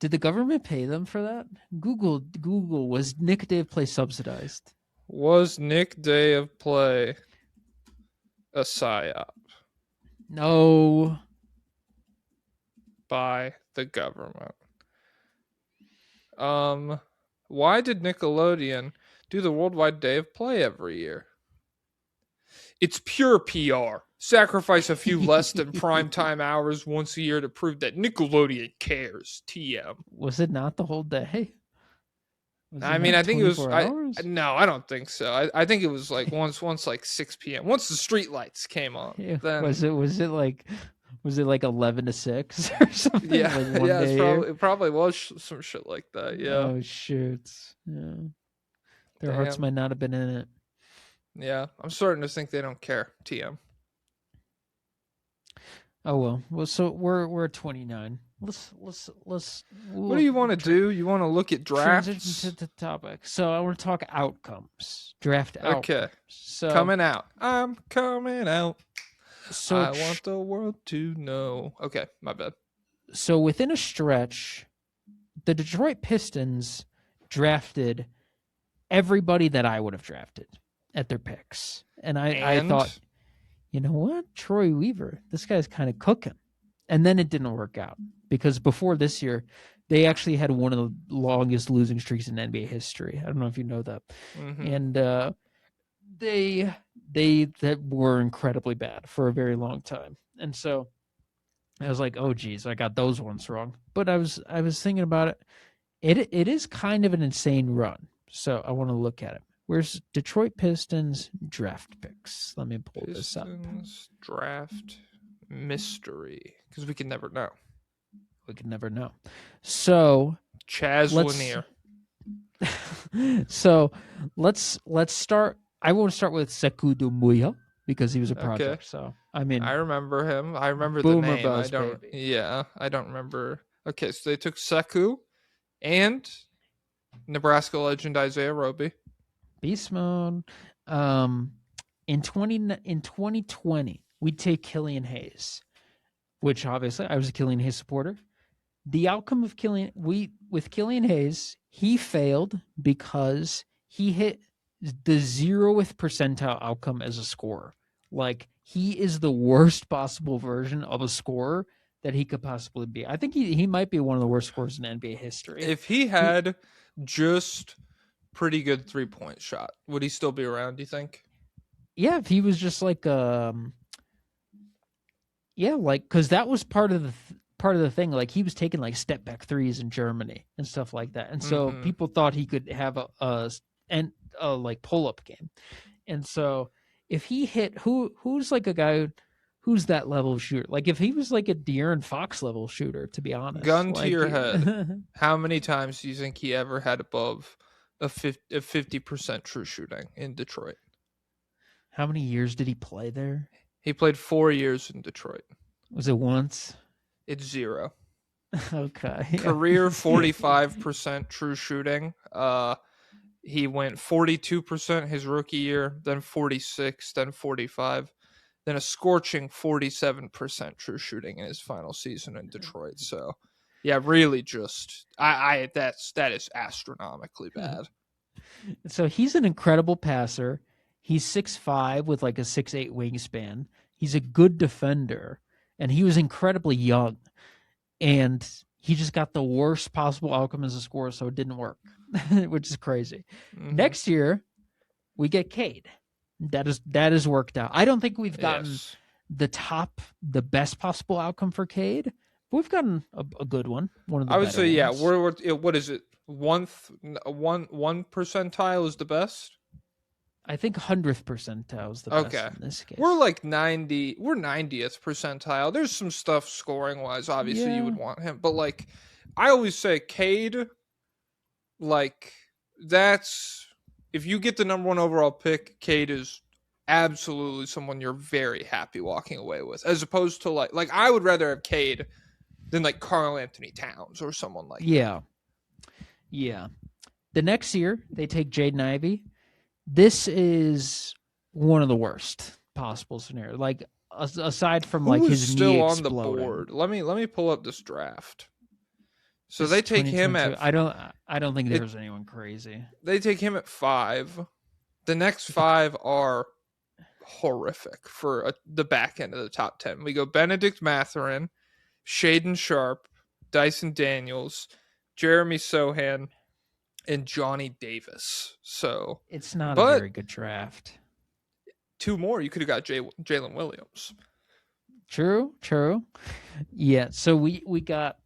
[SPEAKER 4] Did the government pay them for that? Google, was Nick Day of Play subsidized?
[SPEAKER 3] Was Nick Day of Play a psyop?
[SPEAKER 4] No.
[SPEAKER 3] By the government. Why did Nickelodeon do the Worldwide Day of Play every year? It's pure PR. Sacrifice a few less than primetime hours once a year to prove that Nickelodeon cares. TM.
[SPEAKER 4] Was it not the whole day?
[SPEAKER 3] I mean, I think it was. No, I don't think so. I think it was like once like 6 p.m. Once the street lights came on.
[SPEAKER 4] Yeah.
[SPEAKER 3] Then...
[SPEAKER 4] Was it like 11 to 6 or something?
[SPEAKER 3] Yeah,
[SPEAKER 4] like
[SPEAKER 3] it probably was some shit like that. Yeah.
[SPEAKER 4] Oh shoot. Yeah. Their hearts might not have been in it.
[SPEAKER 3] Yeah, I'm starting to think they don't care. TM.
[SPEAKER 4] Oh well. Well, so we're at 29. Let's
[SPEAKER 3] What do you want to do? You want to look at
[SPEAKER 4] transition
[SPEAKER 3] drafts?
[SPEAKER 4] to the topic. So I want to talk outcomes, draft outcomes.
[SPEAKER 3] Okay.
[SPEAKER 4] So
[SPEAKER 3] Coming out. I'm coming out.
[SPEAKER 4] so
[SPEAKER 3] I want the world to know. Okay, my bad.
[SPEAKER 4] so within a stretch, the Detroit Pistons drafted everybody that I would have drafted at their picks, and I thought, you know what, Troy Weaver, this guy's kind of cooking. And then it didn't work out because before this year, they actually had one of the longest losing streaks in NBA history. I don't know if you know that.
[SPEAKER 3] Mhm.
[SPEAKER 4] And they that were incredibly bad for a very long time. And so I was like, oh geez, I got those ones wrong. But I was thinking about it. It is kind of an insane run. So I want to look at it. Where's Detroit Pistons draft picks? Let me pull this up.
[SPEAKER 3] Pistons draft mystery, because we can never know.
[SPEAKER 4] We can never know. So
[SPEAKER 3] Chaz Lanier.
[SPEAKER 4] So let's start. I want to start with Sekou Doumbouya because he was a project.
[SPEAKER 3] Okay.
[SPEAKER 4] So I mean,
[SPEAKER 3] I remember him. I remember the
[SPEAKER 4] Boomer
[SPEAKER 3] name.
[SPEAKER 4] Buzz,
[SPEAKER 3] I don't.
[SPEAKER 4] baby.
[SPEAKER 3] Yeah, I don't remember. Okay, so they took Sekou and Nebraska legend Isaiah Roby.
[SPEAKER 4] beast mode. In 2020, we'd take Killian Hayes, which obviously I was a Killian Hayes supporter. The outcome of Killian Hayes, he failed because he hit the 0th percentile outcome as a scorer. Like, he is the worst possible version of a scorer that he could possibly be. I think he might be one of the worst scorers in NBA history.
[SPEAKER 3] If he had just pretty good 3-point shot, would he still be around, do you think?
[SPEAKER 4] Yeah, if he was just like because that was part of the thing. Like, he was taking like step back threes in Germany and stuff like that, and so people thought he could have a like pull up game. And so if he hit who's like a guy who's that level of shooter, like if he was like a De'Aaron Fox level shooter, to be honest,
[SPEAKER 3] Gun to
[SPEAKER 4] like,
[SPEAKER 3] your head, how many times do you think he ever had above a 50% true shooting in Detroit?
[SPEAKER 4] How many years did he play there?
[SPEAKER 3] He played 4 years in Detroit.
[SPEAKER 4] Was it once?
[SPEAKER 3] It's 0.
[SPEAKER 4] Okay.
[SPEAKER 3] Career 45% true shooting. He went 42% his rookie year, then 46, then 45, then a scorching 47% true shooting in his final season in Detroit. So, yeah, really just that is astronomically bad.
[SPEAKER 4] So he's an incredible passer. He's 6'5" with like a 6'8" wingspan. He's a good defender, and he was incredibly young. And he just got the worst possible outcome as a scorer, so it didn't work, which is crazy.
[SPEAKER 3] Mhm.
[SPEAKER 4] Next year, we get Cade. That is worked out. I don't think we've gotten the best possible outcome for Cade, but we've gotten a good one. One of the
[SPEAKER 3] I would
[SPEAKER 4] better
[SPEAKER 3] say, yeah.
[SPEAKER 4] ones.
[SPEAKER 3] What is it? One percentile is the best.
[SPEAKER 4] I think 100th percentile is the best in this case.
[SPEAKER 3] We're like 90. We're 90th percentile. There's some stuff scoring wise. Obviously, you would want him, but like I always say, Cade. Like that's if you get the number 1 overall pick, Cade is absolutely someone you're very happy walking away with, as opposed to like I would rather have Cade than like Karl Anthony Towns or someone like that.
[SPEAKER 4] Yeah. The next year they take Jaden Ivey. This is one of the worst possible scenarios. Like aside from like his
[SPEAKER 3] still
[SPEAKER 4] knee
[SPEAKER 3] on
[SPEAKER 4] exploding.
[SPEAKER 3] the board. Let me pull up this draft. So they take him at.
[SPEAKER 4] I don't think there's anyone crazy.
[SPEAKER 3] They take him at 5. The next 5 are horrific for the back end of the top 10. We go Benedict Mathurin, Shaden Sharp, Dyson Daniels, Jeremy Sohan, and Johnny Davis. So
[SPEAKER 4] it's not a very good draft.
[SPEAKER 3] 2 more, you could have got Jalen Williams.
[SPEAKER 4] True. Yeah, so we got.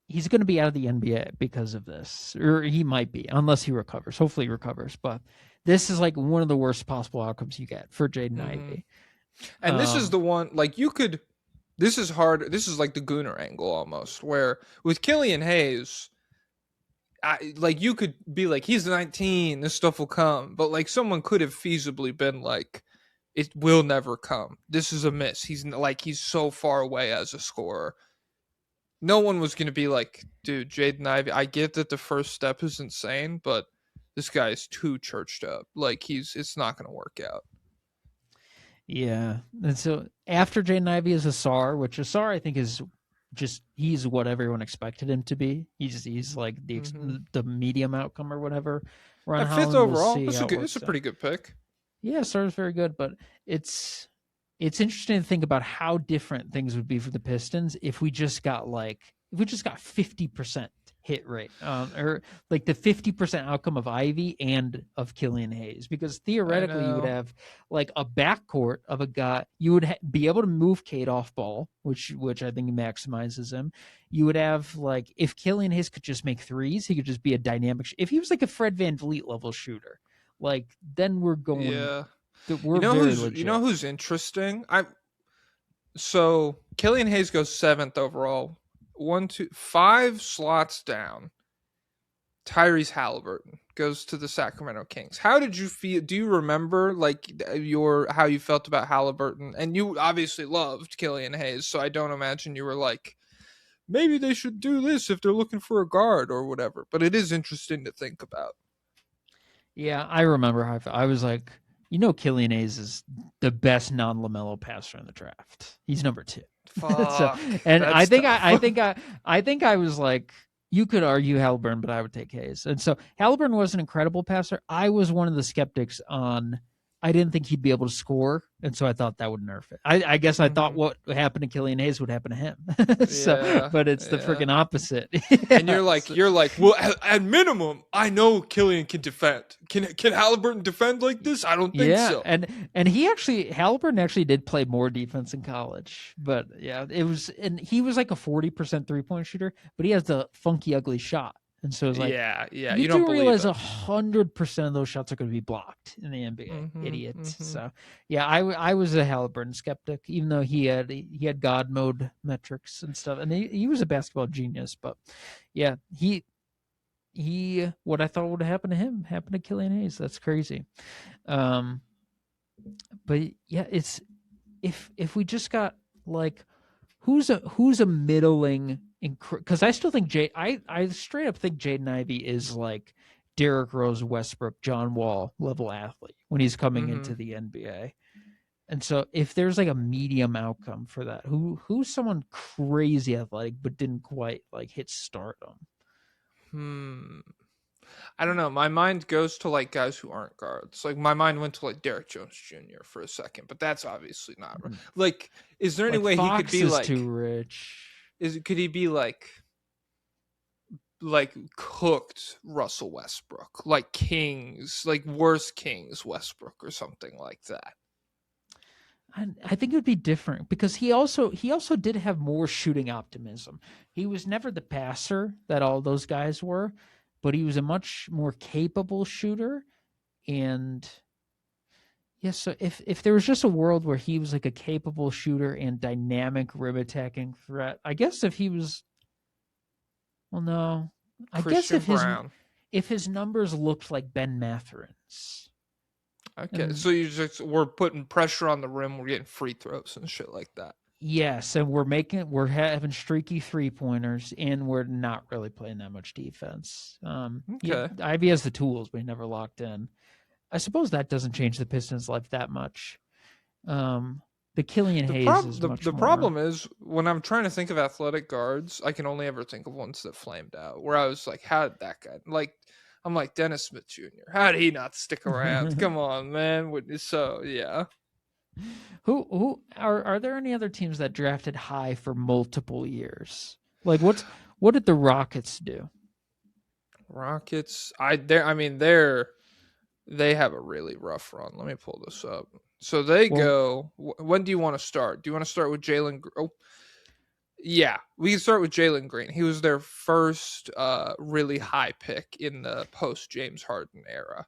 [SPEAKER 4] He's going to be out of the NBA because of this, or he might be, unless he recovers. Hopefully he recovers, but this is like one of the worst possible outcomes you get for Jaden Ivey.
[SPEAKER 3] And this is the one, like you could. This is hard. This is like the Gooner angle almost, where with Killian Hayes. Like you could be like, he's 19, this stuff will come, but like someone could have feasibly been like, it will never come. This is a miss. He's so far away as a scorer. No one was going to be like, dude, Jaden Ivey, I get that the first step is insane, but this guy is too churched up. Like, it's not going to work out.
[SPEAKER 4] Yeah. And so after Jaden Ivey is Asar, which Asar I think is just, he's what everyone expected him to be. He's like the medium outcome or whatever. Ron
[SPEAKER 3] At
[SPEAKER 4] Holland,
[SPEAKER 3] fifth overall,
[SPEAKER 4] we'll
[SPEAKER 3] it's a pretty good pick.
[SPEAKER 4] Yeah, Asar's very good, but it's interesting to think about how different things would be for the Pistons if we just got 50% hit rate, or like the 50% outcome of Ivy and of Killian Hayes, because theoretically you would have like a backcourt of a guy. You would be able to move Cade off ball, which I think maximizes him. You would have, like, if Killian Hayes could just make threes, he could just be a dynamic. If he was like a Fred VanVleet level shooter, like, then we're going.
[SPEAKER 3] Yeah.
[SPEAKER 4] We're very legit.
[SPEAKER 3] You know who's interesting? So Killian Hayes goes 7th overall. 5 slots down. Tyrese Halliburton goes to the Sacramento Kings. How did you feel? Do you remember how you felt about Halliburton? And you obviously loved Killian Hayes, so I don't imagine you were like, maybe they should do this if they're looking for a guard or whatever. But it is interesting to think about.
[SPEAKER 4] Yeah, I remember how I was like, Killian Hayes is the best non-LaMelo passer in the draft. He's number 2.
[SPEAKER 3] Fuck,
[SPEAKER 4] and I think I was like, you could argue Halliburton, but I would take Hayes. And so Halliburton was an incredible passer. I was one of the skeptics on. I didn't think he'd be able to score, and so I thought that would nerf it. I guess I thought what happened to Killian Hayes would happen to him. But it's the freaking opposite.
[SPEAKER 3] And you're like, well, at minimum, I know Killian can defend. Can Halliburton defend like this? I don't think so.
[SPEAKER 4] And Halliburton actually did play more defense in college, but yeah, and he was like a 40% 3-point shooter, but he has the funky, ugly shot. And so it's like, you don't realize 100% of those shots are going to be blocked in the NBA. Idiot. So yeah, I was a Halliburton skeptic, even though he had God mode metrics and stuff, and he was a basketball genius. But yeah, he what I thought would happen to him happened to Killian Hayes. That's crazy. But yeah, it's if we just got like who's a middling. Because I still think I straight up think Jaden Ivey is like Derrick Rose, Westbrook, John Wall level athlete when he's coming into the NBA. And so if there's like a medium outcome for that, who's someone crazy athletic but didn't quite like hit stardom?
[SPEAKER 3] I don't know. My mind goes to like guys who aren't guards. Like my mind went to like Derrick Jones Jr. for a second, but that's obviously not right. Like, is there any way
[SPEAKER 4] Fox
[SPEAKER 3] he could be like
[SPEAKER 4] too rich?
[SPEAKER 3] Could he be like cooked Russell Westbrook, like Kings, like worse Kings Westbrook or something like that?
[SPEAKER 4] I think it would be different because he also did have more shooting optimism. He was never the passer that all those guys were, but he was a much more capable shooter. And yes, so if there was just a world where he was like a capable shooter and dynamic rim attacking threat, I guess if he was, well, no, I guess if his numbers looked like Ben Matherin's.
[SPEAKER 3] Okay, so we're putting pressure on the rim, we're getting free throws and shit like that.
[SPEAKER 4] Yes, and we're having streaky 3-pointers, and we're not really playing that much defense. Okay, yeah, Ivy has the tools, but he never locked in. I suppose that doesn't change the Pistons' life that much. The Killian Hayes is much
[SPEAKER 3] the
[SPEAKER 4] more...
[SPEAKER 3] problem is when I'm trying to think of athletic guards, I can only ever think of ones that flamed out. Where I was like, how did that guy I'm like Dennis Smith Jr. How did he not stick around? Come on, man. So yeah.
[SPEAKER 4] Who are there any other teams that drafted high for multiple years? Like what did the Rockets do?
[SPEAKER 3] Rockets, they have a really rough run. Let me pull this up. So go. When do you want to start? Do you want to start with Jalen? Oh, yeah, we can start with Jalen Green. He was their first really high pick in the post James Harden era.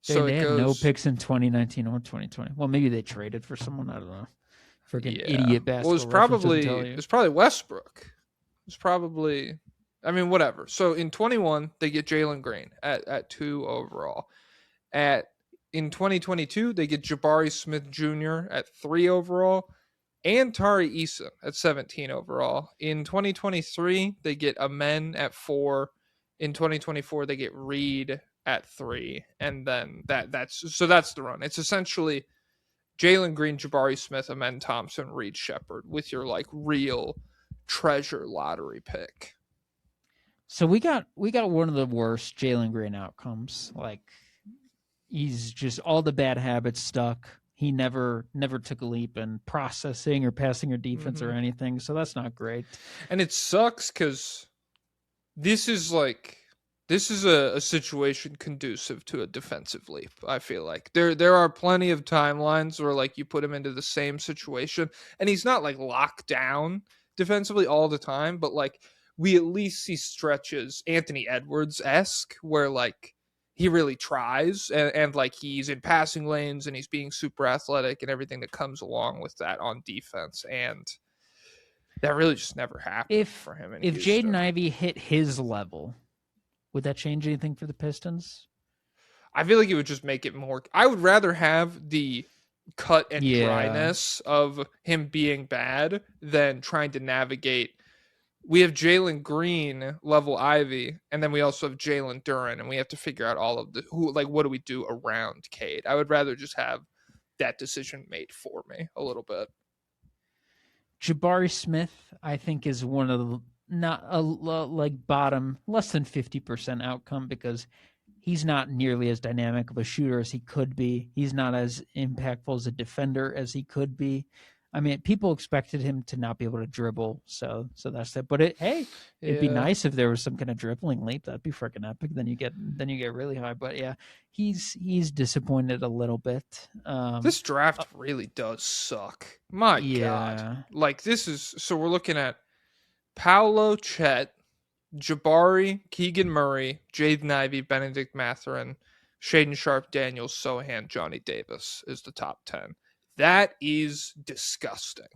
[SPEAKER 4] They had no picks in 2019 or 2020. Well, maybe they traded for someone. I don't know. Freaking idiot basketball.
[SPEAKER 3] Well, it was probably Westbrook. It was probably. I mean, whatever. So in 21, they get Jalen Green at 2 overall. in 2022, they get Jabari Smith Jr. at 3 overall and Tari Eason at 17 overall. In 2023, they get Amen at 4. In 2024, they get Reed at 3. And then that's the run. It's essentially Jalen Green, Jabari Smith, Amen Thompson, Reed Shepherd with your like real treasure lottery pick.
[SPEAKER 4] So we got one of the worst Jalen Green outcomes. Like, he's just all the bad habits stuck. He never took a leap in processing or passing or defense or anything. So that's not great.
[SPEAKER 3] And it sucks because this is a situation conducive to a defensive leap. I feel like there are plenty of timelines where like you put him into the same situation and he's not like locked down defensively all the time, but like we at least see stretches Anthony Edwards-esque where like he really tries and like he's in passing lanes and he's being super athletic and everything that comes along with that on defense. And that really just never happened for him.
[SPEAKER 4] If Jaden Ivey hit his level, would that change anything for the Pistons?
[SPEAKER 3] I feel like it would just make it more. I would rather have the cut and dryness of him being bad than trying to navigate. We have Jalen Green level Ivy, and then we also have Jalen Duren, and we have to figure out all of what do we do around Cade? I would rather just have that decision made for me a little bit.
[SPEAKER 4] Jabari Smith, I think, is one of the bottom, less than 50% outcome because he's not nearly as dynamic of a shooter as he could be. He's not as impactful as a defender as he could be. I mean, people expected him to not be able to dribble, so that's that. But it'd be nice if there was some kind of dribbling leap. That'd be freaking epic. Then you get really high. But yeah, he's disappointed a little bit.
[SPEAKER 3] This draft really does suck. My God, like this is so we're looking at Paolo, Chet, Jabari, Keegan Murray, Jaden Ivey, Benedict Mathurin, Shaden Sharp, Daniels, Sohan, Johnny Davis is the top 10. That is disgusting.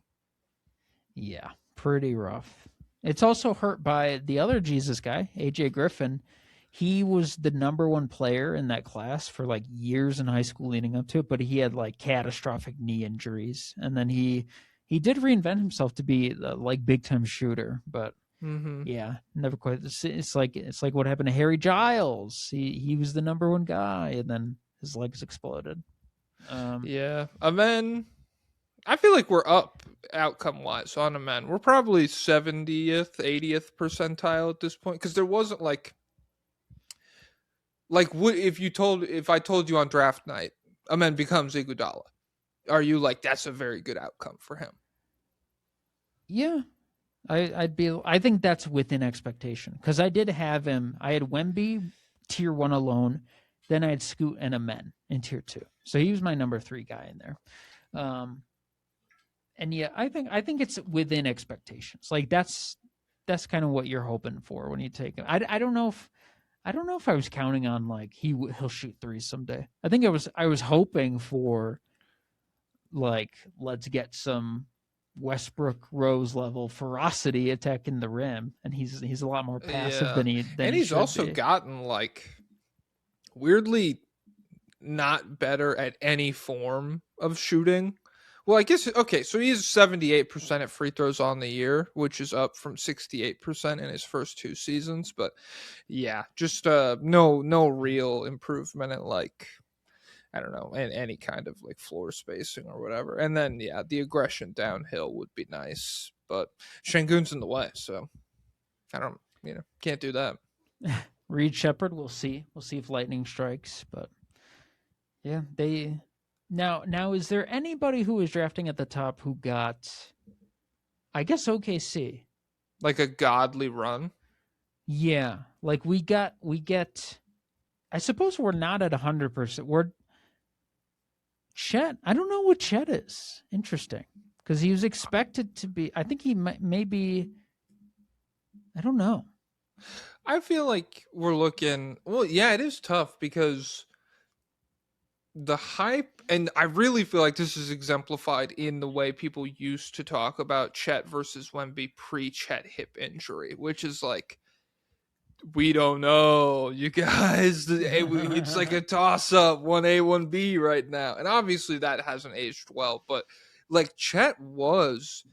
[SPEAKER 4] Yeah, pretty rough. It's also hurt by the other Jesus guy, AJ Griffin. He was the number one player in that class for like years in high school leading up to it, but he had like catastrophic knee injuries. And then he did reinvent himself to be like big time shooter, but yeah, never quite. It's like what happened to Harry Giles. He was the number one guy, and then his legs exploded.
[SPEAKER 3] Amen. I feel like we're up outcome wise on Amen. We're probably 70th, 80th percentile at this point because there wasn't like what if I told you on draft night Amen becomes Iguodala, are you like that's a very good outcome for him?
[SPEAKER 4] Yeah, I think that's within expectation because I did have him. I had Wemby tier 1 alone. Then I had Scoot and Amen in tier 2. So he was my number 3 guy in there. And yeah, I think it's within expectations. Like that's kind of what you're hoping for when you take him. I don't know if I was counting on like he'll shoot threes someday. I think I was hoping for like let's get some Westbrook Rose level ferocity attacking the rim, and he's a lot more passive than he's
[SPEAKER 3] also gotten like weirdly not better at any form of shooting. Well, I guess okay, so he's 78% at free throws on the year, which is up from 68% in his first 2 seasons. But yeah, just no real improvement in like I don't know, any kind of like floor spacing or whatever. And then yeah, the aggression downhill would be nice, but Şengün's in the way, so I don't can't do that.
[SPEAKER 4] Reed Shepherd, we'll see if lightning strikes, but yeah, they now is there anybody who was drafting at the top who got I guess OKC
[SPEAKER 3] like a godly run?
[SPEAKER 4] Yeah, like we get I suppose we're not at 100%. We're Chet. I don't know what Chet is. Interesting, because he was expected to be. I think he maybe. I don't know.
[SPEAKER 3] I feel like we're looking. Well, yeah, it is tough because the hype, and I really feel like this is exemplified in the way people used to talk about Chet versus Wemby pre-Chet hip injury, which is like we don't know, you guys. It's like a toss-up, 1A, 1B right now. And obviously that hasn't aged well, but like Chet was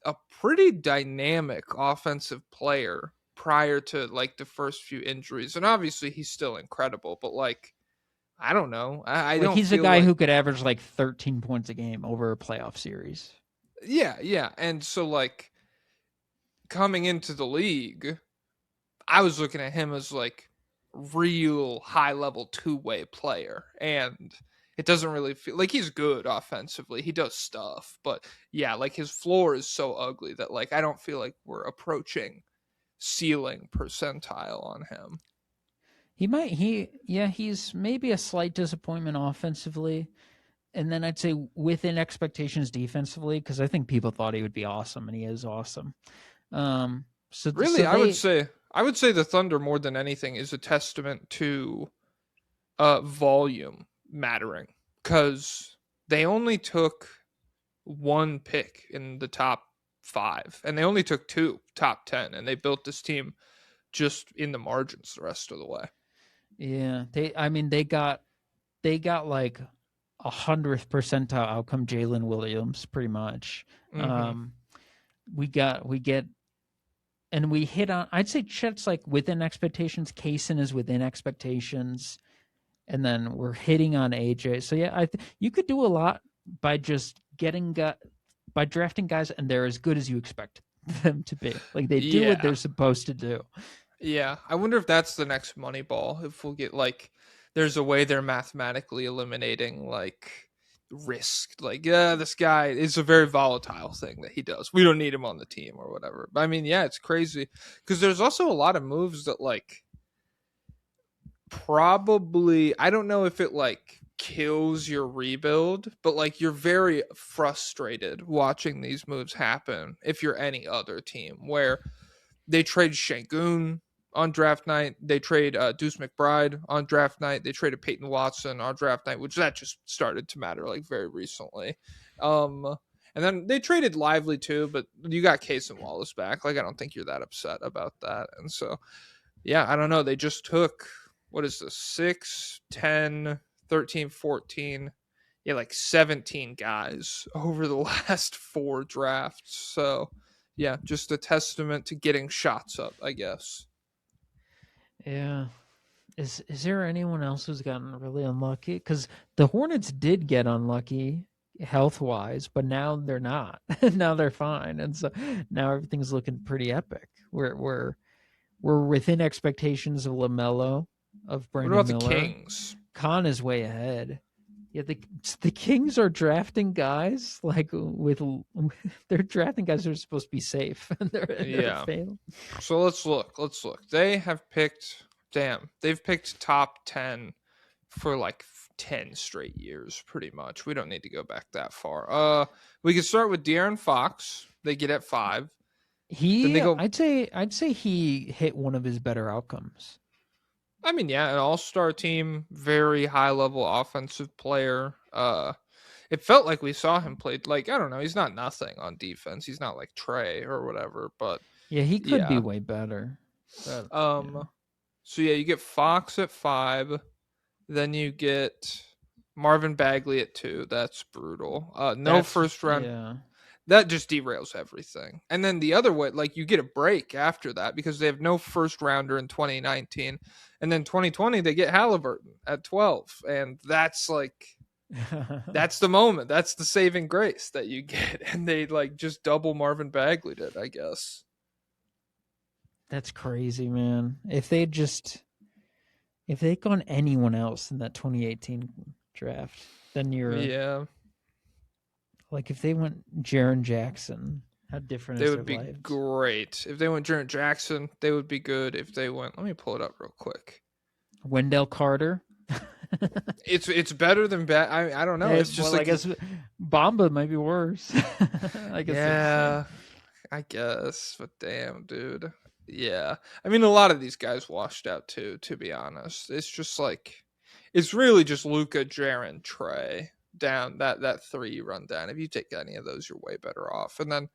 [SPEAKER 3] a pretty dynamic offensive player prior to like the first few injuries. And obviously he's still incredible, but like, I don't know. I
[SPEAKER 4] Like
[SPEAKER 3] don't
[SPEAKER 4] he's a
[SPEAKER 3] feel
[SPEAKER 4] guy
[SPEAKER 3] like...
[SPEAKER 4] who could average like 13 points a game over a playoff series.
[SPEAKER 3] Yeah. And so like coming into the league, I was looking at him as like real high level two-way player, and it doesn't really feel like he's good offensively. He does stuff, but yeah, like his floor is so ugly that like I don't feel like we're approaching ceiling percentile on him.
[SPEAKER 4] He's maybe a slight disappointment offensively, and then I'd say within expectations defensively, because I think people thought he would be awesome, and he is awesome.
[SPEAKER 3] Really, I would say the Thunder more than anything is a testament to volume mattering, because they only took one pick in the top 5, and they only took 2 top 10, and they built this team just in the margins the rest of the way.
[SPEAKER 4] Yeah, they got like 100th percentile outcome Jalen Williams, pretty much.
[SPEAKER 3] Mm-hmm.
[SPEAKER 4] We hit on, I'd say Chet's like within expectations. Kaysen is within expectations. And then we're hitting on AJ. So yeah, you could do a lot by just by drafting guys, and they're as good as you expect them to be. Like they do what they're supposed to do.
[SPEAKER 3] Yeah, I wonder if that's the next Moneyball. If we'll get like, there's a way they're mathematically eliminating like risk. Like, yeah, this guy is a very volatile thing that he does. We don't need him on the team or whatever. But I mean, yeah, it's crazy because there's also a lot of moves that like probably, I don't know if it like kills your rebuild, but like you're very frustrated watching these moves happen if you're any other team, where they trade Şengün on draft night, they trade Deuce McBride on draft night, they traded Peyton Watson on draft night, which that just started to matter like very recently. And then they traded Lively too, but you got Case and Wallace back. Like I don't think you're that upset about that. And so yeah, I don't know, they just took, what is this, 6, 10, 13, 14, yeah, like 17 guys over the last 4 drafts. So yeah, just a testament to getting shots up, I guess.
[SPEAKER 4] Yeah. Is there anyone else who's gotten really unlucky? Because the Hornets did get unlucky health-wise, but now they're not. Now they're fine. And so now everything's looking pretty epic. We're within expectations of LaMelo, of Brandon
[SPEAKER 3] What about
[SPEAKER 4] Miller.
[SPEAKER 3] the Kings?
[SPEAKER 4] Khan is way ahead. Yeah, the Kings are drafting guys like they're drafting guys who are supposed to be safe. They're failing.
[SPEAKER 3] So let's look. They have picked. They've picked top 10 for like 10 straight years, pretty much. We don't need to go back that far. We can start with De'Aaron Fox. They get at 5.
[SPEAKER 4] I'd say he hit one of his better outcomes.
[SPEAKER 3] I mean, yeah, an all-star team, very high-level offensive player. It felt like we saw him play, like, I don't know, he's not nothing on defense. He's not like Trey or whatever, but
[SPEAKER 4] yeah, he could be way better.
[SPEAKER 3] But, So yeah, you get Fox at 5, then you get Marvin Bagley at 2. That's brutal. First round.
[SPEAKER 4] Yeah.
[SPEAKER 3] That just derails everything. And then the other way, like you get a break after that because they have no first rounder in 2019. And then 2020, they get Halliburton at 12. And that's like, that's the moment. That's the saving grace that you get. And they like just double Marvin Bagley did, I guess.
[SPEAKER 4] That's crazy, man. If they'd gone anyone else in that 2018 draft, then you're like if they went Jaren Jackson, how different is their lives?
[SPEAKER 3] They would be great. If they went Jaren Jackson, they would be good. If they went, let me pull it up real quick.
[SPEAKER 4] Wendell Carter.
[SPEAKER 3] It's better than bad. I don't know. It's just like,
[SPEAKER 4] I guess Bamba might be worse. I guess.
[SPEAKER 3] Yeah, I guess. But damn, dude. Yeah, I mean, a lot of these guys washed out too. To be honest, it's just like, it's really just Luka, Jaren, Trey down that 3 run down. If you take any of those, you're way better off. And then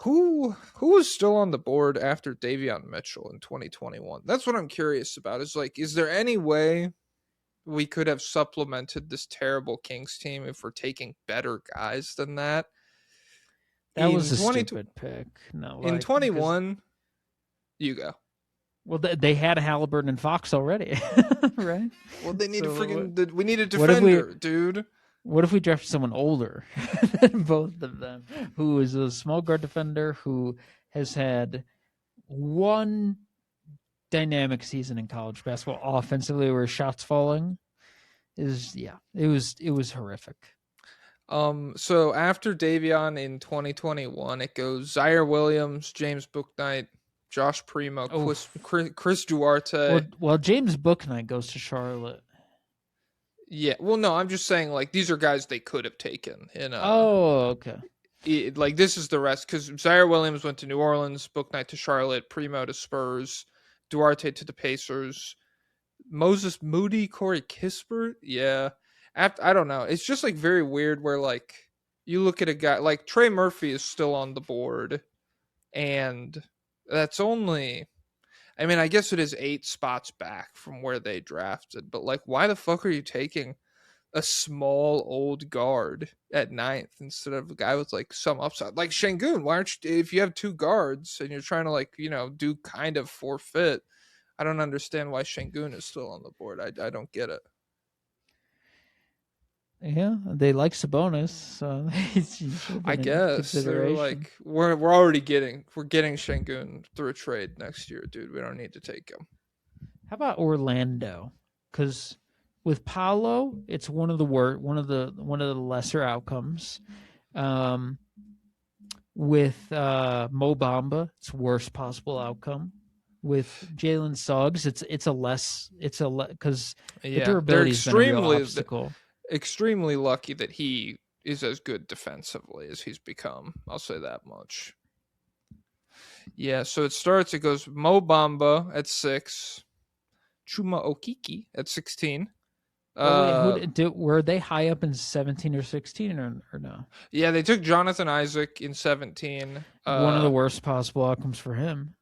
[SPEAKER 3] Who was still on the board after Davion Mitchell in 2021? That's what I'm curious about. Is like, is there any way we could have supplemented this terrible Kings team if we're taking better guys than that?
[SPEAKER 4] That was a stupid pick. No,
[SPEAKER 3] in 21, you go.
[SPEAKER 4] Well, they had Halliburton and Fox already, right?
[SPEAKER 3] Well, they need we need a defender, dude.
[SPEAKER 4] What if we drafted someone older than both of them, who is a small guard defender who has had one dynamic season in college basketball offensively where shots falling it was horrific.
[SPEAKER 3] So after Davion in 2021, it goes Zaire Williams, James Bouknight, Josh Primo, Chris Duarte.
[SPEAKER 4] Well, James Bouknight goes to Charlotte.
[SPEAKER 3] Yeah, well, no, I'm just saying, like, these are guys they could have taken.
[SPEAKER 4] Okay.
[SPEAKER 3] Like, this is the rest, because Zaire Williams went to New Orleans, Bouknight to Charlotte, Primo to Spurs, Duarte to the Pacers, Moses Moody, Corey Kispert, yeah. I don't know. It's just, like, very weird where, like, you look at a guy, like, Trey Murphy is still on the board, and that's only... I mean, I guess it is 8 spots back from where they drafted, but like, why the fuck are you taking a small old guard at 9th instead of a guy with like some upside? Like Şengün, why aren't you, if you have 2 guards and you're trying to like, do kind of forfeit, I don't understand why Şengün is still on the board. I don't get it.
[SPEAKER 4] Yeah, they like Sabonis, so
[SPEAKER 3] I guess they're like, we're already getting Şengün through a trade next year, dude. We don't need to take him.
[SPEAKER 4] How about Orlando? Because with Paolo, it's one of the lesser outcomes. With Mo Bamba, it's worst possible outcome. With Jalen Suggs, because the durability has been a real obstacle.
[SPEAKER 3] Extremely lucky that he is as good defensively as he's become. I'll say that much. Yeah, so it goes Mo Bamba at 6, Chuma Okeke at 16.
[SPEAKER 4] Were they high up in 17 or 16 or no?
[SPEAKER 3] Yeah, they took Jonathan Isaac in 17.
[SPEAKER 4] One of the worst possible outcomes for him.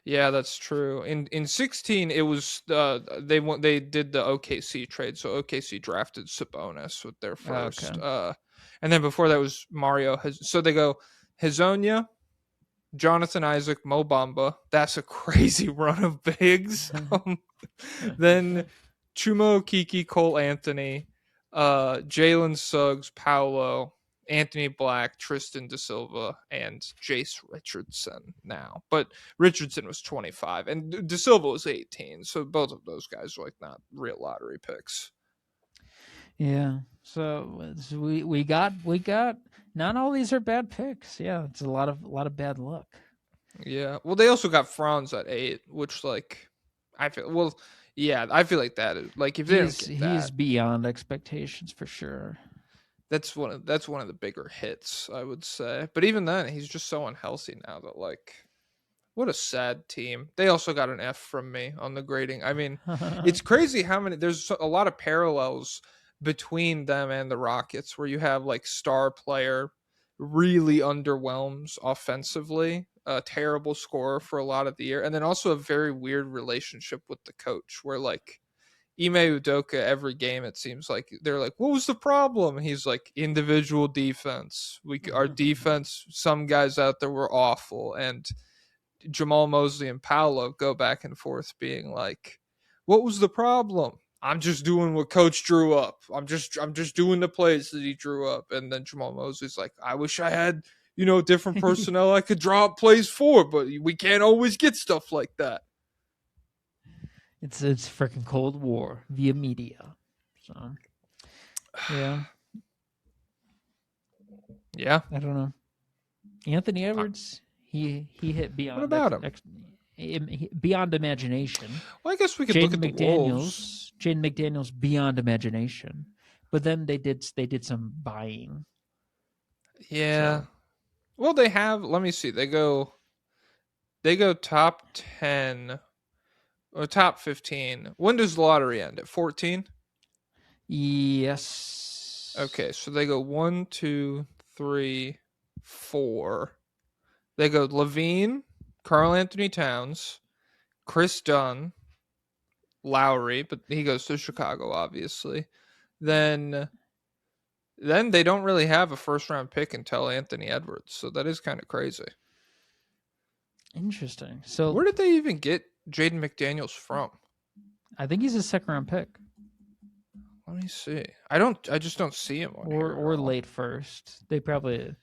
[SPEAKER 3] Yeah, that's true. In 16, it was they did the OKC trade, so OKC drafted Sabonis with their first. Okay. And then before that was Mario. So they go Hezonja, Jonathan Isaac, Mo Bamba. That's a crazy run of bigs. Then Chuma Okeke, Cole Anthony, Jalen Suggs, Paolo, Anthony Black, Tristan Da Silva, and Jace Richardson now. But Richardson was 25 and Da Silva was 18. So both of those guys were like not real lottery picks.
[SPEAKER 4] Yeah. So we got not all these are bad picks. Yeah, it's a lot of bad luck.
[SPEAKER 3] Yeah. Well, they also got Franz at 8, which like I feel like that is like if
[SPEAKER 4] he's beyond expectations for sure.
[SPEAKER 3] That's one of the bigger hits, I would say. But even then, he's just so unhealthy now that like, what a sad team. They also got an F from me on the grading. I mean, it's crazy how many. There's a lot of parallels between them and the Rockets, where you have like star player really underwhelms offensively, a terrible scorer for a lot of the year, and then also a very weird relationship with the coach, where like Ime Udoka, every game it seems like they're like, what was the problem? He's like, individual defense. Our defense, some guys out there were awful, and Jamal Mosley and Paolo go back and forth being like, what was the problem? I'm just doing what coach drew up. I'm just doing the plays that he drew up. And then Jamal Mosley's like, I wish I had, different personnel I could draw up plays for, but we can't always get stuff like that.
[SPEAKER 4] It's freaking Cold War via media. So yeah.
[SPEAKER 3] Yeah.
[SPEAKER 4] I don't know. Anthony Edwards, he hit beyond.
[SPEAKER 3] What about him?
[SPEAKER 4] Beyond imagination.
[SPEAKER 3] Well, I guess we could look at the Wolves.
[SPEAKER 4] Jaden McDaniels beyond imagination. But then they did some buying.
[SPEAKER 3] Yeah. So. Well, they have, let me see. They go top 10 or top 15. When does the lottery end? At 14?
[SPEAKER 4] Yes.
[SPEAKER 3] Okay, so they go 1, 2, 3, 4. They go Levine, Karl Anthony Towns, Chris Dunn, Lowry, but he goes to Chicago, obviously. Then they don't really have a first round pick until Anthony Edwards, so that is kind of crazy.
[SPEAKER 4] Interesting. So
[SPEAKER 3] where did they even get Jaden McDaniels from?
[SPEAKER 4] I think he's a second round pick.
[SPEAKER 3] Let me see. I just don't see him on here
[SPEAKER 4] Or late first. They probably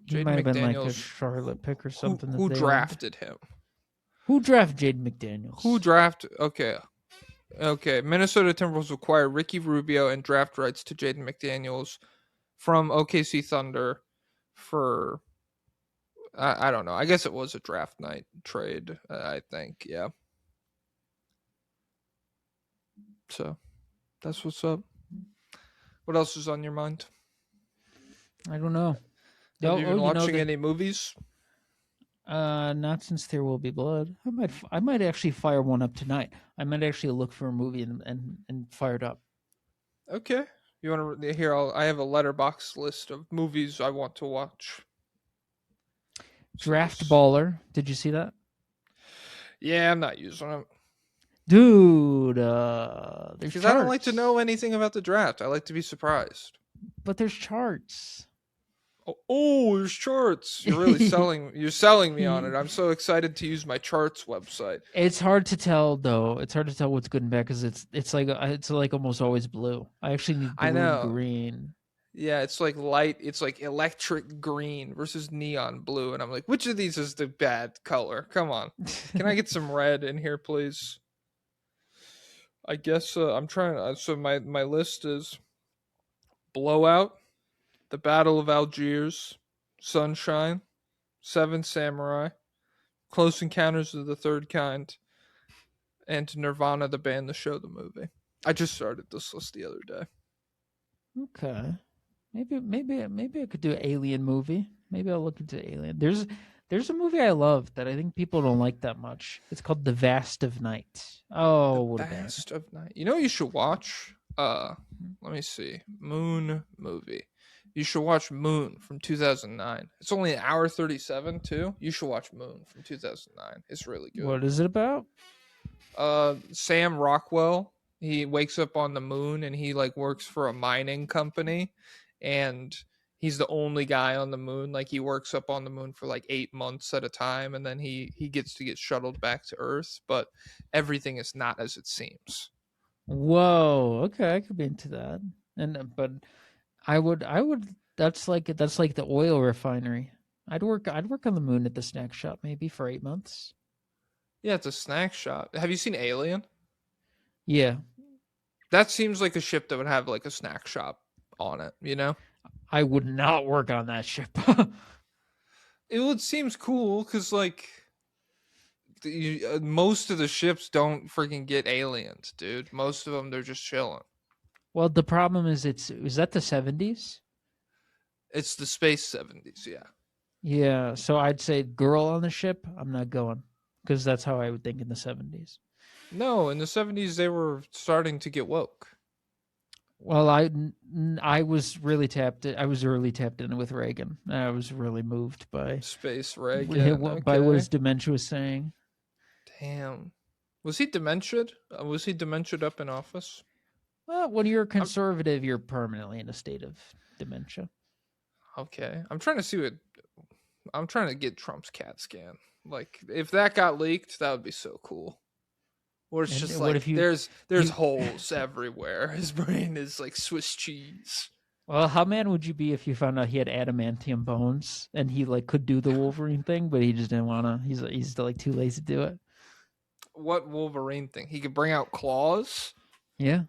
[SPEAKER 4] he might have been like a Charlotte pick or something.
[SPEAKER 3] Who drafted him?
[SPEAKER 4] Who drafted Jaden McDaniels?
[SPEAKER 3] Who drafted? Okay. Minnesota Timberwolves acquire Ricky Rubio and draft rights to Jaden McDaniels from OKC Thunder for I don't know. I guess it was a draft night trade. I think, yeah. So that's what's up. What else is on your mind?
[SPEAKER 4] I don't know.
[SPEAKER 3] Have you been watching any movies?
[SPEAKER 4] Not since There Will Be Blood. I might actually fire one up tonight. I might actually look for a movie and fire it up.
[SPEAKER 3] Okay. You want to hear? I have a letterbox list of movies I want to watch.
[SPEAKER 4] Draft Baller. Did you see that?
[SPEAKER 3] Yeah, I'm not using it.
[SPEAKER 4] Dude,
[SPEAKER 3] because I don't like to know anything about the draft. I like to be surprised.
[SPEAKER 4] But there's charts.
[SPEAKER 3] Oh, there's charts. You're really selling me on it. I'm so excited to use my charts website.
[SPEAKER 4] It's hard to tell though. It's hard to tell what's good and bad because it's like almost always blue. I actually need blue and green. Yeah,
[SPEAKER 3] it's like light. It's like electric green versus neon blue, and I'm like, which of these is the bad color? Come on, can I get some red in here, please? I guess I'm trying. So my list is Blowout, The Battle of Algiers, Sunshine, Seven Samurai, Close Encounters of the Third Kind, and Nirvana, the band, the show, the movie. I just started this list the other day.
[SPEAKER 4] Okay. Maybe I could do an Alien movie. Maybe I'll look into Alien. There's a movie I love that I think people don't like that much. It's called The Vast of Night. Oh,
[SPEAKER 3] The Vast of Night. You know what you should watch? Let me see. Moon movie. You should watch Moon from 2009. It's only an hour 37 too. You should watch Moon from 2009. It's really good.
[SPEAKER 4] What is it about?
[SPEAKER 3] Sam Rockwell. He wakes up on the moon and he like works for a mining company, and he's the only guy on the moon. Like he works up on the moon for like 8 months at a time, and then he gets to get shuttled back to Earth. But everything is not as it seems.
[SPEAKER 4] Whoa. Okay, I could be into that. But I would. That's like the oil refinery. I'd work on the moon at the snack shop maybe for 8 months.
[SPEAKER 3] Yeah, it's a snack shop. Have you seen Alien?
[SPEAKER 4] Yeah.
[SPEAKER 3] That seems like a ship that would have like a snack shop on it, you know?
[SPEAKER 4] I would not work on that ship.
[SPEAKER 3] It seems cool because like most of the ships don't freaking get aliens, dude. Most of them, they're just chilling.
[SPEAKER 4] Well, the problem is is that the 70s?
[SPEAKER 3] It's the space 70s, yeah.
[SPEAKER 4] Yeah, so I'd say girl on the ship, I'm not going because that's how I would think in the 70s.
[SPEAKER 3] No, in the 70s they were starting to get woke.
[SPEAKER 4] Well, I was really tapped. I was early tapped in with Reagan. I was really moved by
[SPEAKER 3] Space Reagan.
[SPEAKER 4] By what his dementia was saying.
[SPEAKER 3] Damn, was he dementiaed? Was he dementiaed up in office?
[SPEAKER 4] Well, when you're a conservative, you're permanently in a state of dementia.
[SPEAKER 3] Okay, I'm trying to get Trump's CAT scan. Like, if that got leaked, that would be so cool. Or it's just like there's holes everywhere. His brain is like Swiss cheese.
[SPEAKER 4] Well, how mad would you be if you found out he had adamantium bones and he like could do the Wolverine thing, but he just didn't want to? He's still like too lazy to do it.
[SPEAKER 3] What Wolverine thing? He could bring out claws?
[SPEAKER 4] Yeah.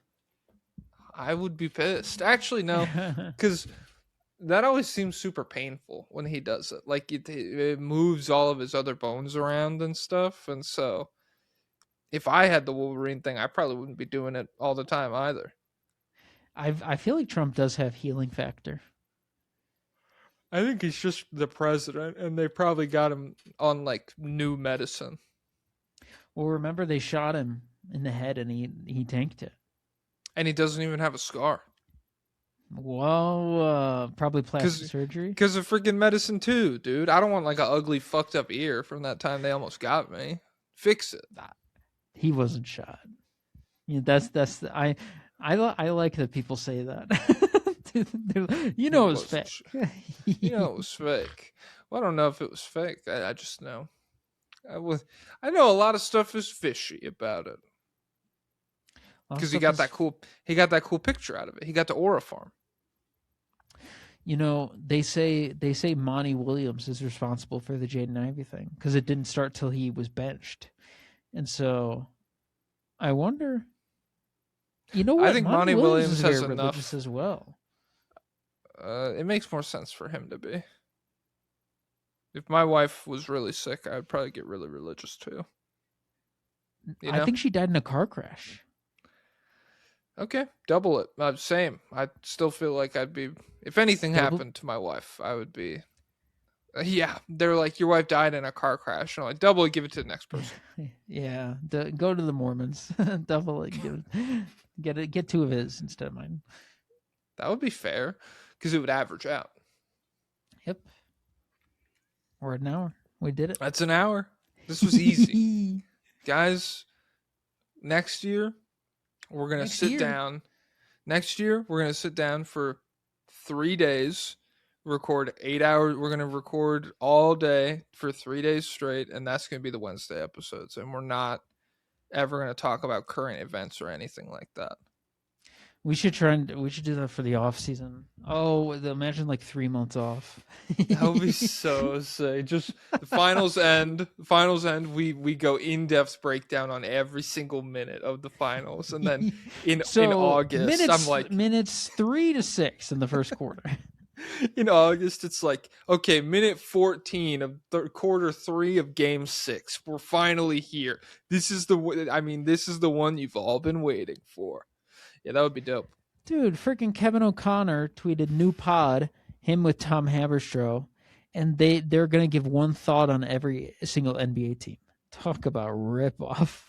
[SPEAKER 3] I would be pissed. Actually, no, because that always seems super painful when he does it. Like it moves all of his other bones around and stuff, and so. If I had the Wolverine thing, I probably wouldn't be doing it all the time either.
[SPEAKER 4] I feel like Trump does have healing factor.
[SPEAKER 3] I think he's just the president, and they probably got him on like new medicine.
[SPEAKER 4] Well, remember they shot him in the head, and he tanked it.
[SPEAKER 3] And he doesn't even have a scar.
[SPEAKER 4] Well, probably plastic surgery.
[SPEAKER 3] Because of freaking medicine too, dude. I don't want like an ugly, fucked up ear from that time they almost got me. Fix it.
[SPEAKER 4] He wasn't shot. Yeah, I like that people say that. You know it was fake.
[SPEAKER 3] You know it was fake. Well, I don't know if it was fake. I just know. I know a lot of stuff is fishy about it. Because he got that cool picture out of it. He got the Aura farm.
[SPEAKER 4] You know, they say Monty Williams is responsible for the Jaden Ivey thing because it didn't start till he was benched, and so I wonder. You know what?
[SPEAKER 3] I think Monty Williams has
[SPEAKER 4] very
[SPEAKER 3] enough
[SPEAKER 4] religious as well.
[SPEAKER 3] It makes more sense for him to be. If my wife was really sick, I'd probably get really religious too. You know?
[SPEAKER 4] I think she died in a car crash.
[SPEAKER 3] Okay, double it. Same. I still feel like I'd be. If anything happened to my wife, I would be. Yeah, they're like, your wife died in a car crash. And I'm like, double it, give it to the next person.
[SPEAKER 4] Yeah, go to the Mormons. Double it, get two of his instead of mine.
[SPEAKER 3] That would be fair, because it would average out.
[SPEAKER 4] Yep. We're at an hour. We did it.
[SPEAKER 3] That's an hour. This was easy. Guys, next year, we're going to sit down. Next year, we're going to sit down for 3 days, record 8 hours. We're going to record all day for 3 days straight, and that's going to be the Wednesday episodes. And we're not ever going to talk about current events or anything like that.
[SPEAKER 4] We should do that for the off season. Oh, imagine like 3 months off.
[SPEAKER 3] That would be so sick. Just the finals end. We go in-depth breakdown on every single minute of the finals, and then in August, I'm like
[SPEAKER 4] minutes 3 to 6 in the first quarter.
[SPEAKER 3] In August, it's like, okay, minute 14 of quarter 3 of game 6. We're finally here. This is the one you've all been waiting for. Yeah, that would be dope.
[SPEAKER 4] Dude, freaking Kevin O'Connor tweeted new pod, him with Tom Haberstroh, and they're going to give one thought on every single NBA team. Talk about ripoff.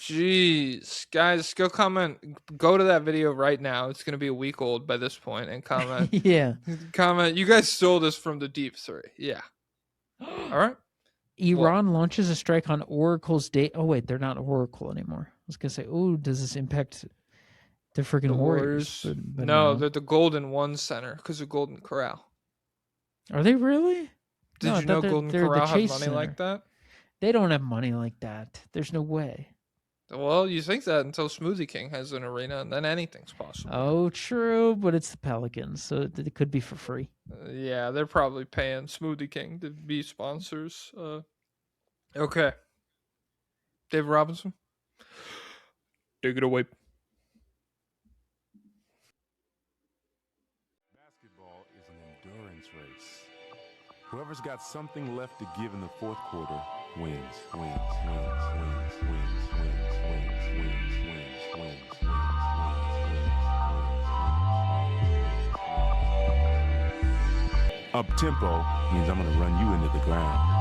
[SPEAKER 3] Jeez. Guys, go comment. Go to that video right now. It's going to be a week old by this point, and comment.
[SPEAKER 4] Yeah.
[SPEAKER 3] Comment. You guys stole this from the deep 3. Yeah. All right.
[SPEAKER 4] Iran launches a strike on Oracle's date. Oh, wait, they're not Oracle anymore. I was going to say, oh, does this impact the freaking Warriors? But
[SPEAKER 3] no, they're the Golden One Center because of Golden Corral.
[SPEAKER 4] Are they really?
[SPEAKER 3] Did you know Golden Corral have money like that?
[SPEAKER 4] They don't have money like that. There's no way.
[SPEAKER 3] Well, you think that until Smoothie King has an arena, and then anything's possible.
[SPEAKER 4] Oh, true, but it's the Pelicans, so it could be for free.
[SPEAKER 3] Yeah, they're probably paying Smoothie King to be sponsors. Okay. David Robinson, take it away.
[SPEAKER 5] Basketball is an endurance race. Whoever's got something left to give in the fourth quarter wins. Up tempo means I'm going to run you into the ground.